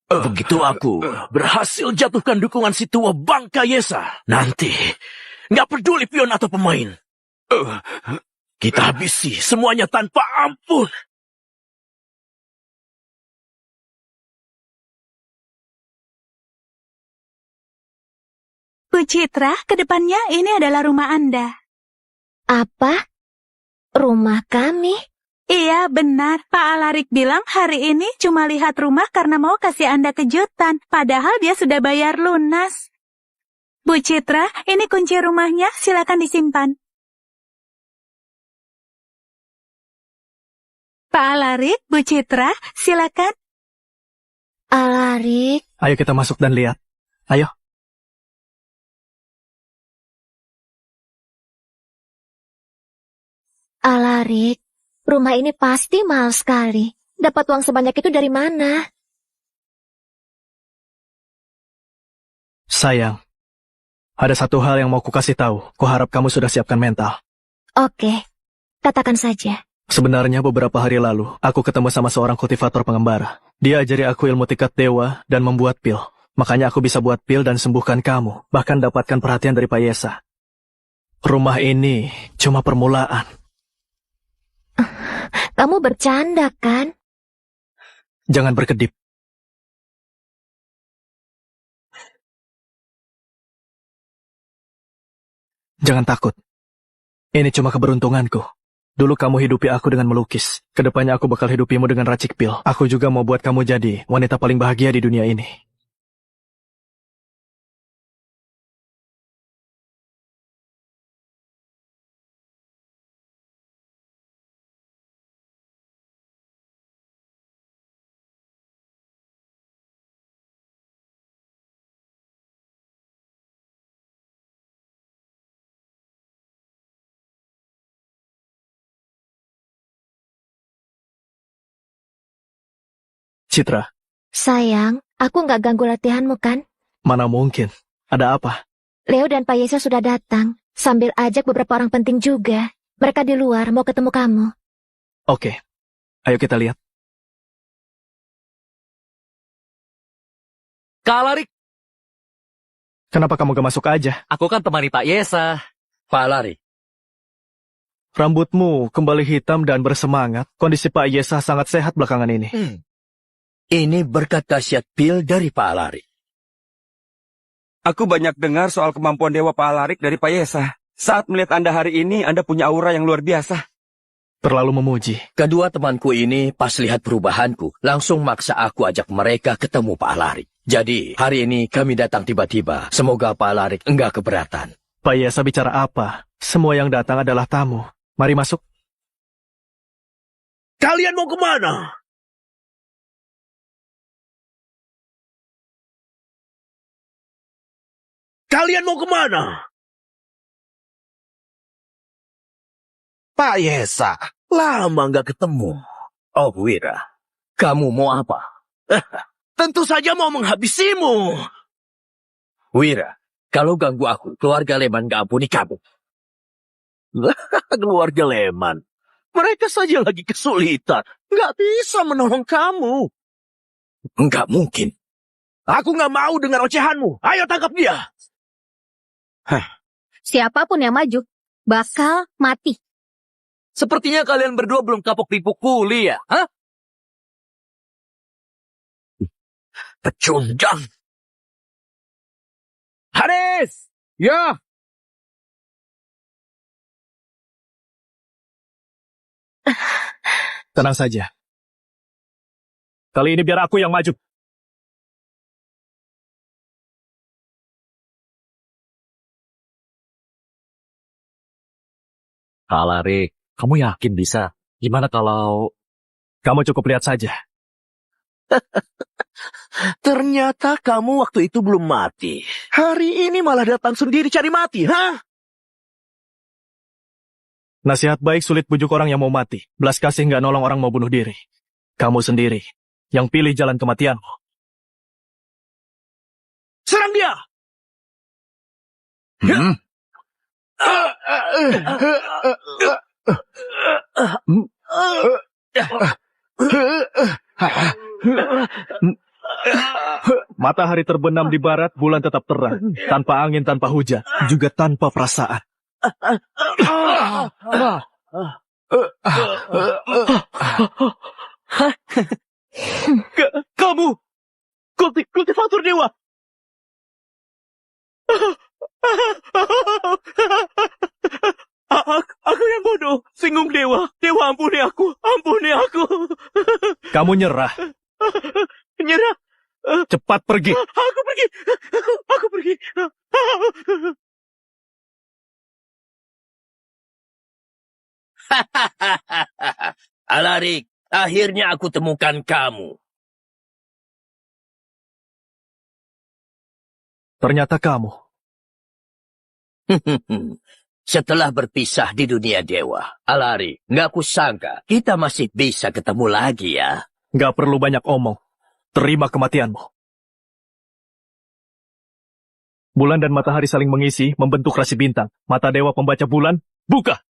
Begitu aku berhasil jatuhkan dukungan si tua bangka Yesa, nanti nggak peduli pion atau pemain. Kita habisi semuanya tanpa ampun. Bu Citra, ke depannya ini adalah rumah Anda. Apa? Rumah kami? Iya, benar. Pak Alarik bilang hari ini cuma lihat rumah karena mau kasih Anda kejutan. Padahal dia sudah bayar lunas. Bu Citra, ini kunci rumahnya. Silakan disimpan. Pak Alarik, Bu Citra, silakan. Alarik, Ayo kita masuk dan lihat. Ayo. Alarik, rumah ini pasti mahal sekali. Dapat uang sebanyak itu dari mana? Sayang, ada satu hal yang mau kukasih tahu. Kuharap kamu sudah siapkan mental. Oke, katakan saja. Sebenarnya beberapa hari lalu, aku ketemu sama seorang kultivator pengembara. Dia ajari aku ilmu tingkat dewa dan membuat pil. Makanya aku bisa buat pil dan sembuhkan kamu. Bahkan dapatkan perhatian dari Pak Yesa. Rumah ini cuma permulaan. Kamu bercanda, kan? Jangan berkedip. Jangan takut. Ini cuma keberuntunganku. Dulu kamu hidupi aku dengan melukis. Kedepannya aku bakal hidupimu dengan racik pil. Aku juga mau buat kamu jadi wanita paling bahagia di dunia ini. Citra, Sayang, aku nggak ganggu latihanmu, kan? mana mungkin? Ada apa? Leo dan Pak Yesa sudah datang, sambil ajak beberapa orang penting juga. Mereka di luar mau ketemu kamu. Oke, ayo kita lihat. Kak Alarik, Kenapa kamu gak masuk aja? aku kan temani Pak Yesa. Pak Alarik, Rambutmu kembali hitam dan bersemangat. Kondisi Pak Yesa sangat sehat belakangan ini. ini berkat khasiat pil dari Pak Alarik. Aku banyak dengar soal kemampuan Dewa Pak Alarik dari Pak Yesa. Saat melihat Anda hari ini, Anda punya aura yang luar biasa. Terlalu memuji. Kedua temanku ini pas lihat perubahanku, langsung maksa aku ajak mereka ketemu Pak Alarik. Jadi, hari ini kami datang tiba-tiba. Semoga Pak Alarik enggak keberatan. Pak Yesa bicara apa? Semua yang datang adalah tamu. Mari masuk. Kalian mau kemana? Kalian mau kemana? Pak Yesa, lama nggak ketemu. Oh, Wira, kamu mau apa? Tentu saja mau menghabisimu. Wira, kalau ganggu aku, keluarga Leman gak ampuni kamu. Keluarga Leman. Mereka saja lagi kesulitan. Nggak bisa menolong kamu. Enggak mungkin. Aku nggak mau dengar ocehanmu. Ayo tangkap dia. Siapapun yang maju, bakal mati. Sepertinya kalian berdua belum kapok dipukuli ya? Hah? Pecundang. Haris! Ya, Tenang saja. Kali ini biar aku yang maju. Alarik, kamu yakin bisa? Gimana kalau... Kamu cukup lihat saja. Ternyata kamu waktu itu belum mati. Hari ini malah datang sendiri cari mati, hah? Nasihat baik sulit bujuk orang yang mau mati. Belas kasih nggak nolong orang mau bunuh diri. Kamu sendiri yang pilih jalan kematianmu. Serang dia! Matahari terbenam di barat, bulan tetap terang. Tanpa angin, tanpa hujan. Juga tanpa perasaan. Kamu! Kultivator dewa! Aku yang bodoh. Singgung dewa. Dewa ampuni aku. Ampuni aku. Kamu nyerah. Nyerah. Cepat pergi. Aku pergi. Aku pergi. Alarik, akhirnya aku temukan kamu. Ternyata kamu. Setelah berpisah di dunia dewa, Alarik, nggak kusangka kita masih bisa ketemu lagi ya. Nggak perlu banyak omong. Terima kematianmu. Bulan dan matahari saling mengisi, membentuk rasi bintang. Mata dewa pembaca bulan, buka!